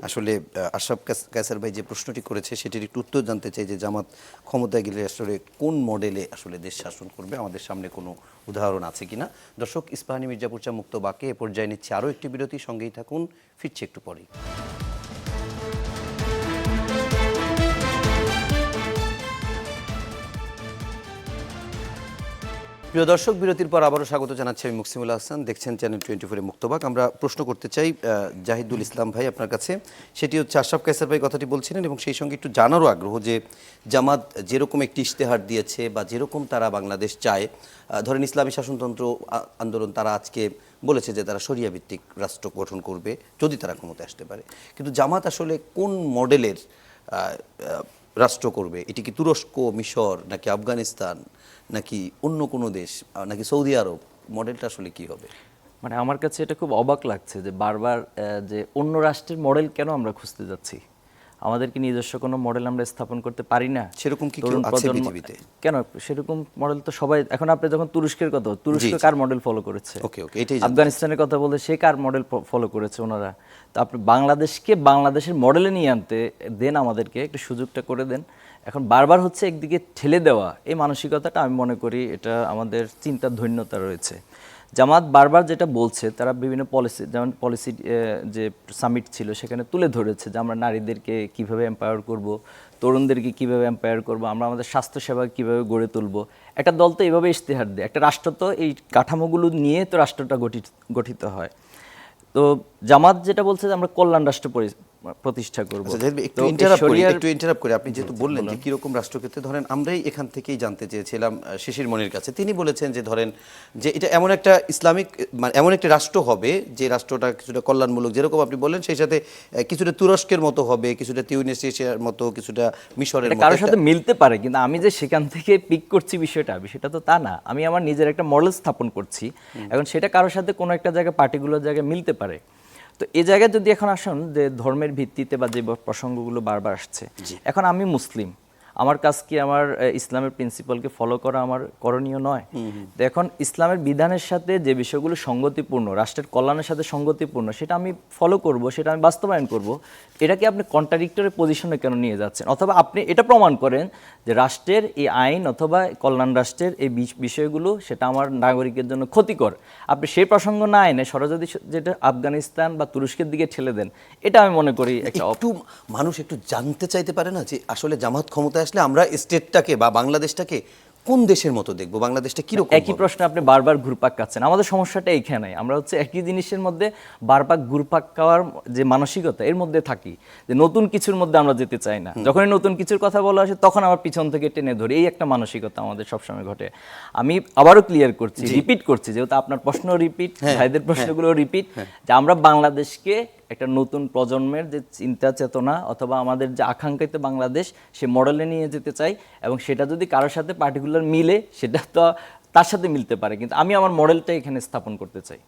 আসলে আশরাফ কায়সার ভাই যে প্রশ্নটি করেছে সেটির একটু উত্তর জানতে চাই যে জামাত ক্ষমতায় গেলে আসলে কোন মডেলে আসলে দেশ শাসন করবে, আমাদের সামনে কোনো উদাহরণ আছে কিনা। দর্শক, ইস্পাহানি মির্জাপুর চা মুক্ত বাকে এ পর্যায়ে নিচ্ছে আরও একটি বিরতি, সঙ্গেই থাকুন, ফিরছে একটু পরেই। প্রিয় দর্শক, বিরতির পর আবারও স্বাগত জানাচ্ছি আমি মুকসিমুল হাসান, দেখছেন চ্যানেল 24 মুক্তবাক। আমরা প্রশ্ন করতে চাই জাহিদুল ইসলাম ভাই আপনার কাছে, সেটি হচ্ছে আশরাফ কায়সার ভাই কথাটি বলছিলেন এবং সেই সঙ্গে একটু জানারও আগ্রহ যে জামাত যেরকম একটি ইশতেহার দিয়েছে বা যেরকম তারা বাংলাদেশ চায়, ধরেন ইসলামী শাসনতন্ত্র আন্দোলন, তারা আজকে বলেছে যে তারা শরিয়া ভিত্তিক রাষ্ট্র গঠন করবে যদি তারা ক্ষমতায় আসতে পারে, কিন্তু জামাত আসলে কোন মডেলের রাষ্ট্র করবে? এটি কি তুরস্ক, মিশর, নাকি আফগানিস্তান, নাকি অন্য কোনো দেশ, নাকি সৌদি আরব? মডেলটা আসলে কি হবে? মানে আমার কাছে এটা খুব অবাক লাগছে যে বারবার যে অন্য রাষ্ট্রের মডেল কেন আমরা খুঁজতে যাচ্ছি। আমাদের কি নিজস্ব কোনো মডেল আমরা স্থাপন করতে পারি না? সেরকম কি কেউ আছে পৃথিবীতে? কেন সেরকম মডেল তো সবাই, এখন আপনি যখন তুরস্কের কথা, তুরস্ক কার মডেল ফলো করেছে? ওকে ওকে, এটাই আফগানিস্তানের কথা বলতে সে কার মডেল ফলো করেছে ওনারা? তো আপনি বাংলাদেশকে বাংলাদেশের মডেলে নিয়ে আনতে দেন, আমাদেরকে একটু সুযোগটা করে দেন। এখন বারবার হচ্ছে একদিকে ঠেলে দেওয়া, এই মানসিকতাটা আমি মনে করি এটা আমাদের চিন্তার ধন্যতা রয়েছে। জামাত বারবার যেটা বলছে, তারা বিভিন্ন পলিসি, যেমন পলিসি যে সামিট ছিল সেখানে তুলে ধরেছে যে আমরা নারীদেরকে কিভাবে এম্পাওয়ার করব, তরুণদেরকে কিভাবে এম্পাওয়ার করব, আমরা আমাদের স্বাস্থ্যসেবা কিভাবে গড়ে তুলব। একটা দল তো এইভাবে ইশতেহার দেয়, একটা রাষ্ট্র তো এই কাঠামোগুলো নিয়ে তো রাষ্ট্রটা গঠিত হয়। তো জামাত যেটা বলছে যে আমরা কল্যাণ রাষ্ট্র প্রতিষ্ঠা করব। একটু ইন্টারাপ্ট করে আপনি যেহেতু বললেন যে কিরকম রাষ্ট্রক্ষেত্রে, ধরেন আমরাই এখান থেকেই জানতে চেয়েছিলাম শিশির মনির কাছে, তিনি বলেছেন যে ধরেন যে এটা এমন একটা ইসলামিক, মানে এমন একটা রাষ্ট্র হবে যে রাষ্ট্রটা কিছুটা কল্যাণমূলক, যেরকম আপনি বললেন, সেই সাথে কিছুটা তুরস্কের মতো হবে, কিছুটা তিউনিসিয়ার মতো, কিছুটা মিশরের মতো, কারোর সাথে মিলতে পারে। কিন্তু আমি যে সেখান থেকে পিক করছি বিষয়টা তো তা না। আমি আমার নিজের একটা মডেল স্থাপন করছি। এখন সেটা কারোর সাথে কোনো একটা জায়গায়, পার্টিকুলার জায়গায় মিলতে পারে। তো এই জায়গায় যদি এখন আসুন যে ধর্মের ভিত্তিতে বা যে প্রসঙ্গগুলো বারবার আসছে, এখন আমি মুসলিম, আমার কাজ কি আমার ইসলামের প্রিন্সিপালকে ফলো করা আমার করণীয় নয়? তো এখন ইসলামের বিধানের সাথে যে বিষয়গুলো সঙ্গতিপূর্ণ, রাষ্ট্রের কল্যাণের সাথে সঙ্গতিপূর্ণ, সেটা আমি ফলো করব, সেটা আমি বাস্তবায়ন করব। এটাকে আপনি কন্ট্রাডিক্টরি পজিশনে কেন নিয়ে যাচ্ছেন? অথবা আপনি এটা প্রমাণ করেন যে রাষ্ট্রের এই আইন অথবা কল্যাণ রাষ্ট্রের এই বিষয়গুলো সেটা আমার নাগরিকের জন্য ক্ষতিকর। আপনি সেই প্রসঙ্গ না এনে সরাসরি যেটা আফগানিস্তান বা তুরস্কের দিকে ঠেলে দেন, এটা আমি মনে করি একটা একটু মানুষ একটু জানতে চাইতে পারে না যে আসলে জামাত ক্ষমতায় আসলে আমরা স্টেটটাকে বা বাংলাদেশটাকে কোন দেশের মতো দেখবো, বাংলাদেশটা কিরকম একই প্রশ্ন আপনি বারবার ঘুরপাক খাচ্ছেন। আমাদের সমস্যাটা এইখানে, আমরা হচ্ছে একই জিনিসের মধ্যে বারবার ঘুরপাক খাওয়ার যে মানসিকতা এর মধ্যে থাকি, যে নতুন কিছুর মধ্যে আমরা যেতে চাই না। যখনই নতুন কিছুর কথা বলা আসে তখন আবার পিছন থেকে টেনে ধরি, এই একটা মানসিকতা আমাদের সবসময় ঘটে। আমি আবারও ক্লিয়ার করছি, রিপিট করছি, যেহেতু আপনার প্রশ্ন রিপিট, ভাইদের প্রশ্নগুলো রিপিট, যে আমরা বাংলাদেশকে একটা নতুন প্রজন্মের যে চিন্তা চেতনা অথবা আমাদের যে আকাঙ্ক্ষিত বাংলাদেশ সে মডেলে নিয়ে যেতে চাই, এবং সেটা যদি কারোর সাথে পার্টিকুলার মিলে সেটা তো তার সাথে মিলতে পারে, কিন্তু আমি আমার মডেলটা এখানে স্থাপন করতে চাই।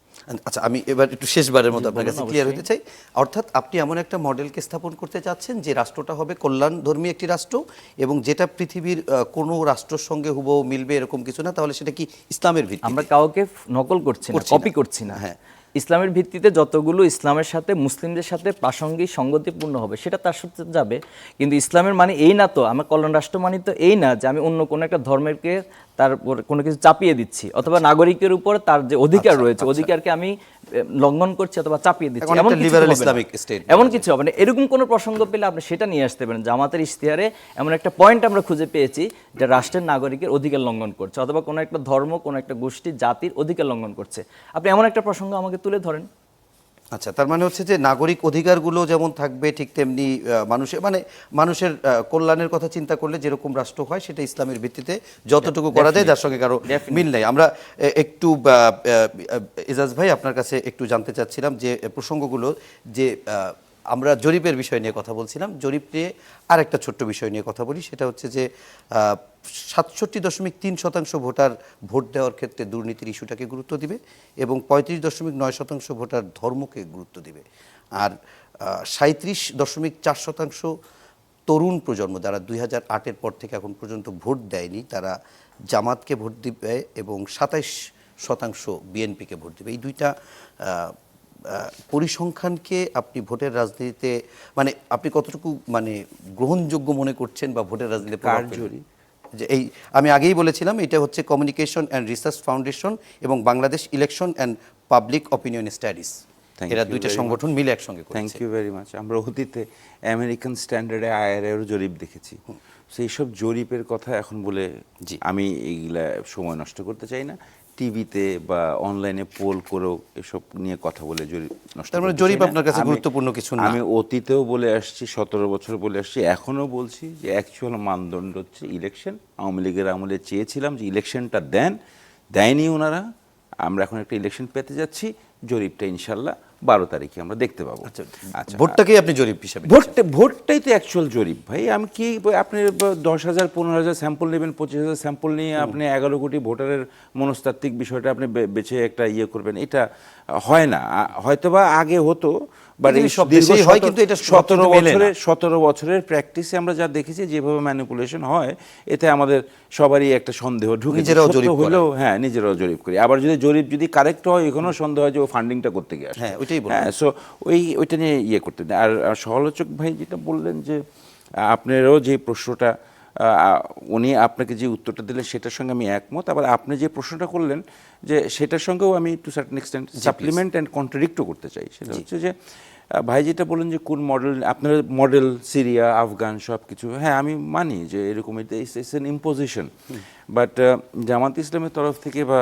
আচ্ছা, আমি এবার একটু শেষবারের মতো আপনার কাছে ক্লিয়ার হতে চাই। অর্থাৎ আপনি এমন একটা মডেলকে স্থাপন করতে চাচ্ছেন যে রাষ্ট্রটা হবে কল্যাণধর্মী একটি রাষ্ট্র, এবং যেটা পৃথিবীর কোনো রাষ্ট্রের সঙ্গে হুবহু মিলবে এরকম কিছু না, তাহলে সেটা কি ইসলামের ভিত্তি? আমরা কাউকে নকল করছি না, কপি করছি না। হ্যাঁ, ইসলামের ভিত্তিতে যতগুলো ইসলামের সাথে মুসলিমদের সাথে প্রাসঙ্গিক সঙ্গতিপূর্ণ হবে সেটা তার সাথে যাবে। কিন্তু ইসলামের মানে এই না, তো আমার কল্যাণ রাষ্ট্র মানে তো এই না যে আমি অন্য কোনো একটা ধর্মেরকে তার কোনো কিছু চাপিয়ে দিচ্ছি, অথবা নাগরিকের উপর তার যে অধিকার রয়েছে অধিকারকে আমি লঙ্ঘন করছি অথবা চাপিয়ে দিচ্ছি, এমন কিছু হবে না। এরকম কোনো প্রসঙ্গ পেলে আপনি সেটা নিয়ে আসতে পারেন। জামাতের ইশতেহারে এমন একটা পয়েন্ট আমরা খুঁজে পেয়েছি যে রাষ্ট্রের নাগরিকের অধিকার লঙ্ঘন করছে, অথবা কোনো একটা ধর্ম, কোনো একটা গোষ্ঠী, জাতির অধিকার লঙ্ঘন করছে। আপনি এমন একটা প্রসঙ্গ আমাকে তুলে ধরেন। আচ্ছা, তার মানে হচ্ছে যে নাগরিক অধিকারগুলো যেমন থাকবে ঠিক তেমনি মানুষের কল্যাণের কথা চিন্তা করলে যেরকম রাষ্ট্র হয় সেটা ইসলামের ভিত্তিতে যতটুকু করা যায়, যার সঙ্গে কারো মিল নেই। আমরা একটু এজাজ ভাই আপনার কাছে একটু জানতে চাচ্ছিলাম যে প্রসঙ্গগুলো, যে আমরা জরিপের বিষয় নিয়ে কথা বলছিলাম, জরিপ নিয়ে আর একটা ছোট্ট বিষয় নিয়ে কথা বলি। সেটা হচ্ছে যে 67.3% ভোটার ভোট দেওয়ার ক্ষেত্রে দুর্নীতির ইস্যুটাকে গুরুত্ব দিবে, এবং 35.9% ভোটার ধর্মকে গুরুত্ব দিবে। আর 37.4% তরুণ প্রজন্ম, যারা 2008-এর পর থেকে এখন পর্যন্ত ভোট দেয়নি, তারা জামাতকে ভোট দিবে, এবং 27% বিএনপিকে ভোট দিবে। এই দুইটা পরিসংখ্যানকে আপনি ভোটের রাজনীতিতে মানে আপনি কতটুকু মানে গ্রহণযোগ্য মনে করছেন, বা ভোটের রাজনীতিতে কার্যকরী? যে এই আমি আগেই বলেছিলাম, এটা হচ্ছে কমিউনিকেশন অ্যান্ড রিসার্চ ফাউন্ডেশন এবং Bangladesh election and public opinion studies, এরা দুইটা সংগঠন মিলে একসঙ্গে করেছে। Thank you very much. আমরা অতীতে আমেরিকান স্ট্যান্ডার্ডে আইআরএর জরিপ দেখেছি, সেই সব জরিপের কথা এখন বলে আমি এইগুলা সময় নষ্ট করতে চাই না। টিভিতে বা অনলাইনে পোল করেও এসব নিয়ে কথা বলে জরিপ নষ্ট। তার মানে জরিপ আপনার কাছে গুরুত্বপূর্ণ কিছু না? আমি অতীতেও বলে আসছি, 17 বছর বলে আসছি, এখনও বলছি যে অ্যাকচুয়াল মানদণ্ড হচ্ছে ইলেকশন। আওয়ামী লীগের আমলে চেয়েছিলাম যে ইলেকশনটা দেয়নি ওনারা। আমরা এখন একটা ইলেকশন পেতে যাচ্ছি, জরিপটা ইনশাল্লাহ 12 তারিখে আমরা দেখতে পাবো। আচ্ছা, ভোটটাকেই আপনি জরিপ হিসাবে? ভোটটাই তো অ্যাকচুয়াল জরিপ ভাই। আমি কি আপনি 10,000 15,000 স্যাম্পল নেবেন, 25,000 স্যাম্পল নিয়ে আপনি 11 কোটি ভোটারের মনস্তাত্ত্বিক বিষয়টা আপনি বেছে একটা ইয়ে করবেন, এটা হয় না। হয়তোবা আগে হতো, বাট এই সব দেশেই হয়, কিন্তু এটা 17 বছরের প্র্যাকটিসে আমরা যা দেখেছি যেভাবে ম্যানিপুলেশন হয়, এতে আমাদের সবারই একটা সন্দেহ ঢুকে, নিজেরাও জরিপ হলেও হ্যাঁ নিজেরাও জরিপ করি। আবার যদি কারেক্ট হয়, এখনো সন্দেহ হয় যে ও ফান্ডিংটা করতে গিয়ে আসে। হ্যাঁ, ওইটাই বলবো। হ্যাঁ, সো ওইটা নিয়ে ইয়ে করতে দেয়। আর সমালোচক ভাই যেটা বললেন যে আপনারও যে প্রশ্নটা, উনি আপনাকে যে উত্তরটা দিলেন সেটার সঙ্গে আমি একমত। আবার আপনি যে প্রশ্নটা করলেন যে সেটার সঙ্গেও আমি to certain extent supplement and কন্ট্রাডিক্টও করতে চাই। সেটা হচ্ছে যে ভাই যেটা বললেন যে কোন মডেল, আপনার মডেল সিরিয়া, আফগান সব কিছু, হ্যাঁ আমি মানি যে এরকম ইটস এন ইম্পোজিশন। বাট জামাত ইসলামের তরফ থেকে বা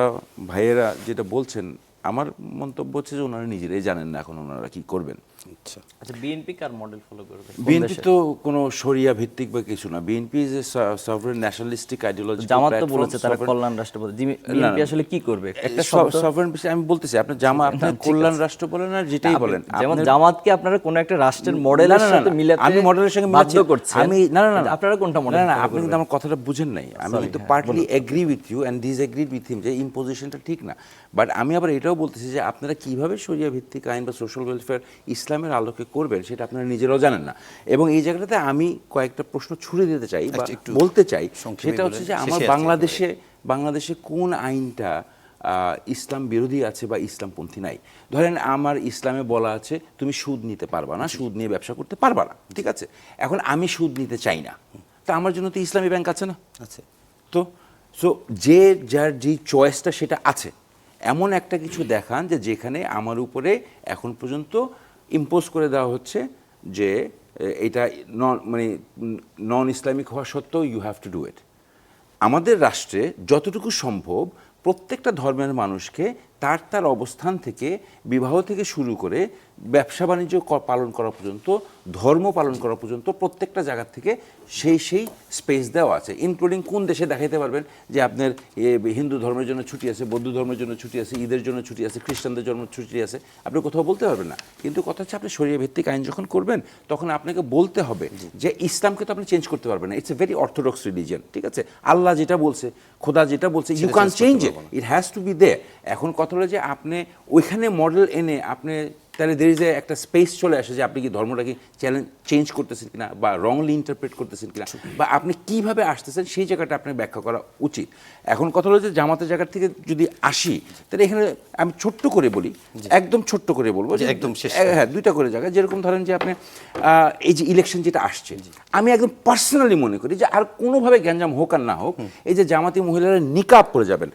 ভাইয়েরা যেটা বলছেন, আমার মন্তব্য হচ্ছে যে ওনারা নিজেরাই জানেন না এখন ওনারা কি করবেন। আচ্ছা, বিএনপি কার মডেল ফলো করবে? বিএনপি তো কোনো শরিয়া ভিত্তিক বা কিছু না। BNP is a sovereign nationalistic ideology. Jamaat তো বলেছে তারা কল্যাণ রাষ্ট্র বলে, বিএনপি আসলে কি করবে? একটা সভরেন, আমি বলতেছি আপনি আপনার কল্যাণ রাষ্ট্র বলেন আর যেটাই বলেন, যেমন জামাতকে আপনারা কোন একটা রাষ্ট্রের মডেলের সাথে মিলাতে, আমি মডেলের সঙ্গে বাধ্য করছেন। আমি না আপনারা কোনটা মডেল? না, আপনি কিন্তু আমার কথাটা বুঝেন নাই। আমি কিন্তু partly agree with you and disagreed with him যে ইম্পোজিশনটা ঠিক না। বাট আমি আবার এটাও বলতেছি যে আপনারা কিভাবে শরিয়া ভিত্তিক আইন বা সোশ্যাল ওয়েলফেয়ার ইসলাম ইসলামের আলোকে করবেন সেটা আপনারা নিজেরাও জানেন না। এবং এই জায়গাটাতে আমি কয়েকটা প্রশ্ন ছুড়ে দিতে চাই বা একটু বলতে চাই, সংক্ষেপে সেটা হচ্ছে বলেন, যে আমার শেষে বাংলাদেশে কোন আইনটা ইসলাম বিরোধী আছে বা ইসলামপন্থী নাই। ধরেন আমার ইসলামে বলা আছে তুমি সুদ নিতে পারবা না, সুদ নিয়ে ব্যবসা করতে পারবা না, ঠিক আছে। এখন আমি সুদ নিতে চাই না, তা আমার জন্য তো ইসলামী ব্যাংক আছে না? আচ্ছা, তো সো যে যার যেই চয়েসটা সেটা আছে, এমন একটা কিছু দেখান যে যেখানে আমার উপরে এখন পর্যন্ত ইম্পোজ করে দেওয়া হচ্ছে যে এটা নন ইসলামিক হওয়া সত্ত্বেও you have to do it. আমাদের রাষ্ট্রে যতটুকু সম্ভব প্রত্যেকটা ধর্মের মানুষকে তার তার অবস্থান থেকে, বিবাহ থেকে শুরু করে ব্যবসা বাণিজ্য পালন করা পর্যন্ত, ধর্ম পালন করা পর্যন্ত প্রত্যেকটা জায়গা থেকে সেই স্পেস দেওয়া আছে। ইনক্লুডিং কোন দেশে দেখাইতে পারবেন যে আপনার হিন্দু ধর্মের জন্য ছুটি আছে, বৌদ্ধ ধর্মের জন্য ছুটি আছে, ঈদের জন্য ছুটি আছে, খ্রিস্টানদের জন্য ছুটি আছে, আপনি কোথাও বলতে পারবেন না। কিন্তু কথা হচ্ছে আপনি শরিয়া ভিত্তিক আইন যখন করবেন তখন আপনাকে বলতে হবে যে ইসলামকে তো আপনি চেঞ্জ করতে পারবেন না, it's a very orthodox religion, ঠিক আছে। আল্লাহ যেটা বলছে, খোদা যেটা বলছে, you can change it, it has to be there. এখন কথা হলো যে আপনি ওইখানে মডেল এনে আপনি তাহলে দের ইজ একটা স্পেস চলে আসে যে আপনি কি ধর্মটাকে চেঞ্জ করতেছেন কিনা বা রংলি ইন্টারপ্রেট করতেছেন কিনা বা আপনি কিভাবে আসতেছেন সেই জায়গাটা আপনি ব্যাখ্যা করা উচিত। এখন কথা হলো যে জামাতের জায়গা থেকে যদি আসি তাহলে এখানে আমি ছোট্ট করে বলি, একদম ছোট্ট করে বলবো যে একদম শেষ, হ্যাঁ দুইটা করে জায়গা, যেরকম ধরেন যে আপনি এই যে ইলেকশন যেটা আসছে, আমি একদম পার্সোনালি মনে করি যে আর কোনোভাবে গ্যাঞ্জাম হোক আর না হোক, এই যে জামাতি মহিলারা নিকাব পরে যাবেন,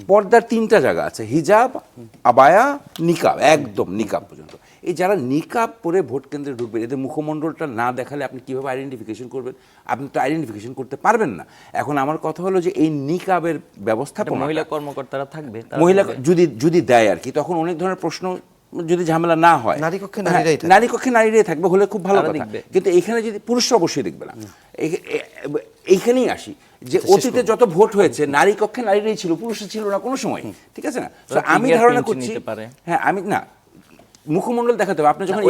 পর্দার 3টা জায়গা আছে, হিজাব, আবায়া, নিকাব, একদম নিকাব পর্যন্ত। এই যারা নিকাব পরে ভোট কেন্দ্রে ঢুকবেন, এদের মুখমণ্ডলটা না দেখালে আপনি কীভাবে আইডেন্টিফিকেশন করবেন? আপনি তো আইডেন্টিফিকেশন করতে পারবেন না। এখন আমার কথা হলো যে এই নিকাবের ব্যবস্থাপনা মহিলা কর্মকর্তারা থাকবে, মহিলা যদি দেয় আর কি, তখন অনেক ধরনের প্রশ্ন যদি ঝামেলা না হয়, নারী কক্ষে নারীরাই থাকবে, হলে খুব ভালো কথা। কিন্তু এখানে যদি পুরুষরা অবশ্যই দেখবে না। এইখানেই আসি যে অতীতে যত ভোট হয়েছে নারী কক্ষে নারীরাই ছিল, পুরুষরা ছিল না কোনো সময়, ঠিক আছে না? তো আমি ধারণা করছি, হ্যাঁ আমি না মুখমণ্ডল দেখাতে হবে। আপনি যখন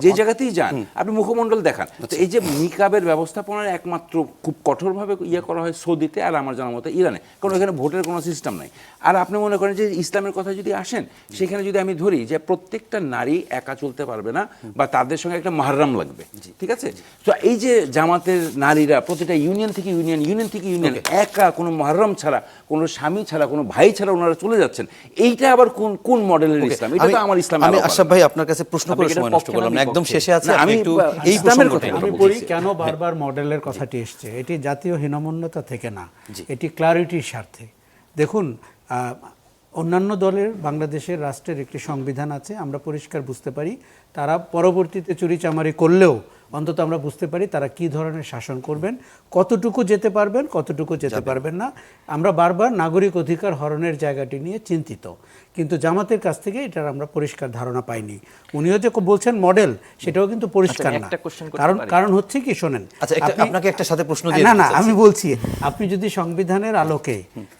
যে জায়গাতেই যান আপনি মুখমণ্ডল দেখান। তো এই যে নিকাবের ব্যবস্থাপনার একমাত্র খুব কঠোরভাবে করা হয় সৌদিতে আর আমার জানার মতো ইরানে, কারণ এখানে ভোটের কোনো সিস্টেম নাই। আর আপনি মনে করেন যে ইসলামের কথা যদি আসেন, সেখানে যদি আমি ধরি যে প্রত্যেকটা নারী একা চলতে পারবে না বা তাদের সঙ্গে একটা মাহরাম লাগবে, ঠিক আছে। তো এই যে জামাতের নারীরা প্রতিটা ইউনিয়ন থেকে ইউনিয়ন একা কোনো মাহরাম ছাড়া, কোনো স্বামী ছাড়া, কোনো ভাই ছাড়া ওনারা চলে যাচ্ছেন, এইটা আবার কোন মডেল? আমি আশরাফ ভাই আপনার কাছে প্রশ্ন করে সময় নষ্ট করলাম না, একদম শেষে আছে, আমি একটু এই ইসলামের কথা বলি কেন বারবার মডেলের কথাটি এসছে। এটি জাতীয় হীনমন্যতা থেকে না, এটি ক্লারিটির স্বার্থে। দেখুন, অন্যান্য দলের বাংলাদেশের রাষ্ট্রের একটি সংবিধান আছে, আমরা পরিষ্কার বুঝতে পারি তারা পরবর্তীতে চুরিচামারি করলেও অন্তত আমরা বুঝতে পারি তারা কি ধরনের শাসন করবেন, কতটুকু যেতে পারবেন, কতটুকু যেতে পারবেন না। আমরা বারবার নাগরিক অধিকার হরণের জায়গাটি নিয়ে চিন্তিত, কিন্তু জামাতের কাছ থেকে এটার আমরা পরিষ্কার ধারণা পাইনি। উনিও যে বলছেন মডেল, সেটাও কিন্তু পরিষ্কার না। কারণ হচ্ছে কি, শোনেন, আপনাকে একটা সাথে প্রশ্ন দিয়ে না আমি বলছি, আপনি যদি সংবিধানের আলোকে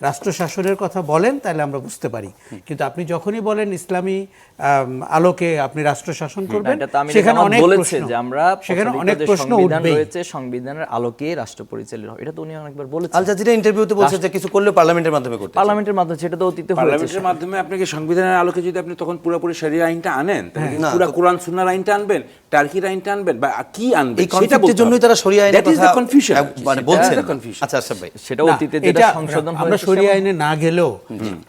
রাষ্ট্র শাসনের কথা বলেন তাহলে আমরা বুঝতে পারি, কিন্তু আপনি যখনই বলেন ইসলামী আলোকে আপনি রাষ্ট্র শাসন করবেন, সেখানে অনেক প্রশ্ন উঠবে। সংবিধানের আলোকে রাষ্ট্র পরিচালিত হবে, এটা তো উনি অনেকবার বলেছেন। আল জাজিরা ইন্টারভিউতে বলছে যে কিছু করলে পার্লামেন্টের মাধ্যমে করতে, পার্লামেন্টের মাধ্যমে, সেটা তো অতীতে হয়েছে। পার্লামেন্টের মাধ্যমে আপনাকে সংবিধানের আলোকে যদি আপনি তখন পুরোপুরি শরিয়া আইনটা আনেন, পুরো কোরআন সুন্নাহর আইনটা আনবেন, টার্কির আইনটা আনবেন, বা কি আনবেন, এই কনফ্লিক্টের জন্যই তারা শরিয়া আইনের কথা কনফিউশন মানে বলছেন। আচ্ছা আশরাফ ভাই, সেটা অতীতে যেটা সংশোধন হয়েছে, আমরা শরিয়া আইনে না গেলেও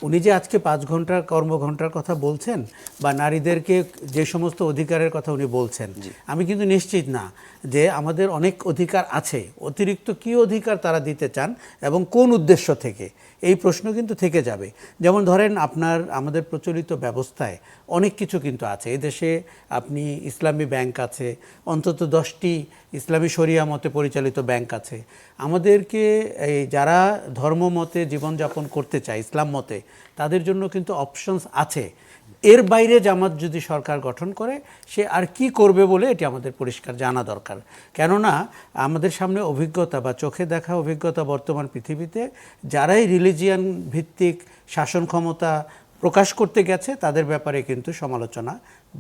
উনি যে আজকে 5 ঘন্টার কর্মঘণ্টার কথা বলছেন বা নারীদেরকে যে সমস্ত অধিকারের কথা উনি বলছেন, আমি কিন্তু নিশ্চিত না যে আমাদের অনেক অধিকার আছে, অতিরিক্ত কি অধিকার তারা দিতে চান এবং কোন উদ্দেশ্য থেকে, এই প্রশ্ন কিন্তু থেকে যাবে। যেমন ধরেন আমাদের প্রচলিত ব্যবস্থায় অনেক কিছু কিন্তু আছে। এদেশে আপনি ইসলামী ব্যাংক আছে, অন্তত 10টি ইসলামী শরিয়া মতে পরিচালিত ব্যাংক আছে। আমাদেরকে এই যারা ধর্ম মতে জীবনযাপন করতে চায় ইসলাম মতে, তাদের জন্য কিন্তু অপশনস আছে। এর বাইরে জামাত যদি সরকার গঠন করে, সে আর কি করবে বলে এটি আমাদের পরিষ্কার জানা দরকার। কেননা আমাদের সামনে অভিজ্ঞতা বা চোখে দেখা অভিজ্ঞতা বর্তমান পৃথিবীতে যারাই রিলিজিয়ান ভিত্তিক শাসন ক্ষমতা প্রকাশ করতে গেছে, তাদের ব্যাপারে কিন্তু সমালোচনা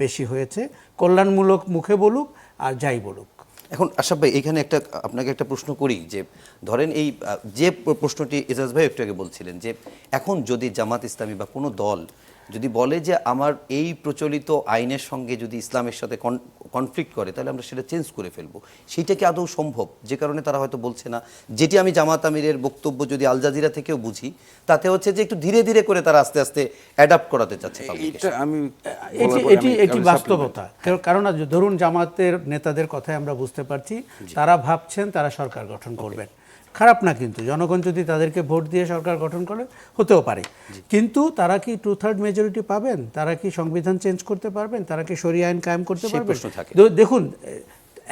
বেশি হয়েছে, কল্যাণমূলক মুখে বলুক আর যাই বলুক। এখন আশরাফ ভাই, এখানে আপনাকে একটা প্রশ্ন করি যে ধরেন এই যে প্রশ্নটি এজাজ ভাই একটু আগে বলছিলেন যে এখন যদি জামাত ইসলামী বা কোনো দল যদি বলে যে আমার এই প্রচলিত আইনের সঙ্গে যদি ইসলামের সাথে কনফ্লিক্ট করে, তাহলে আমরা সেটা চেঞ্জ করে ফেলবো। সেইটা কি আদৌ সম্ভব? যে কারণে তারা হয়তো বলছে না। যেটি আমি জামাত আমিরের বক্তব্য যদি আল জাজিরা থেকেও বুঝি, তাতে হচ্ছে যে একটু ধীরে ধীরে করে তারা আস্তে আস্তে অ্যাডাপ্ট করাতে চাচ্ছে publication। এটা আমি এটি বাস্তবতা। কারণ ধরুন জামাতের নেতাদের কথায় আমরা বুঝতে পারছি তারা ভাবছেন তারা সরকার গঠন করবেন। খারাপ না, কিন্তু জনগণ যদি তাদেরকে ভোট দিয়ে সরকার গঠন করে হতেও পারে, কিন্তু তারা কি 2/3 মেজরিটি পাবেন? তারা কি সংবিধান চেঞ্জ করতে পারবেন? তারা কি শরিয়া আইন কায়েম করতে সেই পারবেন? প্রশ্ন থাকে। দেখুন,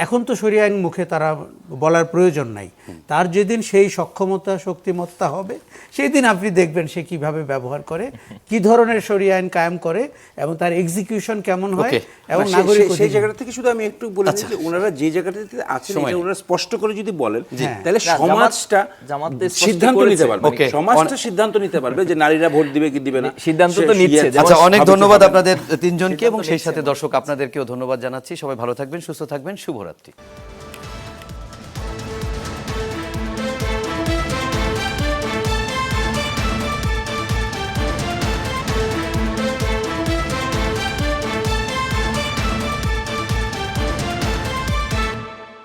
এখন তো শরিয়া আইন মুখে তারা বলার প্রয়োজন নাই। তার যেদিন সেই সক্ষমতা শক্তিমত্তা হবে, সেই দিন আপনি দেখবেন সে কিভাবে ব্যবহার করে, কি ধরনের শরিয়া আইন কায়েম করে এবং তার এক্সিকিউশন কেমন হয় এবং নাগরিক সেই জায়গাটা থেকে শুধু আমি একটু বলে দিই যে ওনারা যে জায়গাটাতে আছেন এটা ওনারা স্পষ্ট করে যদি বলেন, তাহলে সমাজটা সিদ্ধান্ত নিতে পারবে। সমাজটা সিদ্ধান্ত নিতে পারবে যে নারীরা ভোট দিবে কি দিবে না, সিদ্ধান্ত তো নিচ্ছে। আচ্ছা, অনেক ধন্যবাদ আপনাদের তিনজনকে এবং সেই সাথে দর্শক আপনাদেরকেও ধন্যবাদ জানাচ্ছি। সবাই ভালো থাকবেন, সুস্থ থাকবেন, শুভরাত্রি।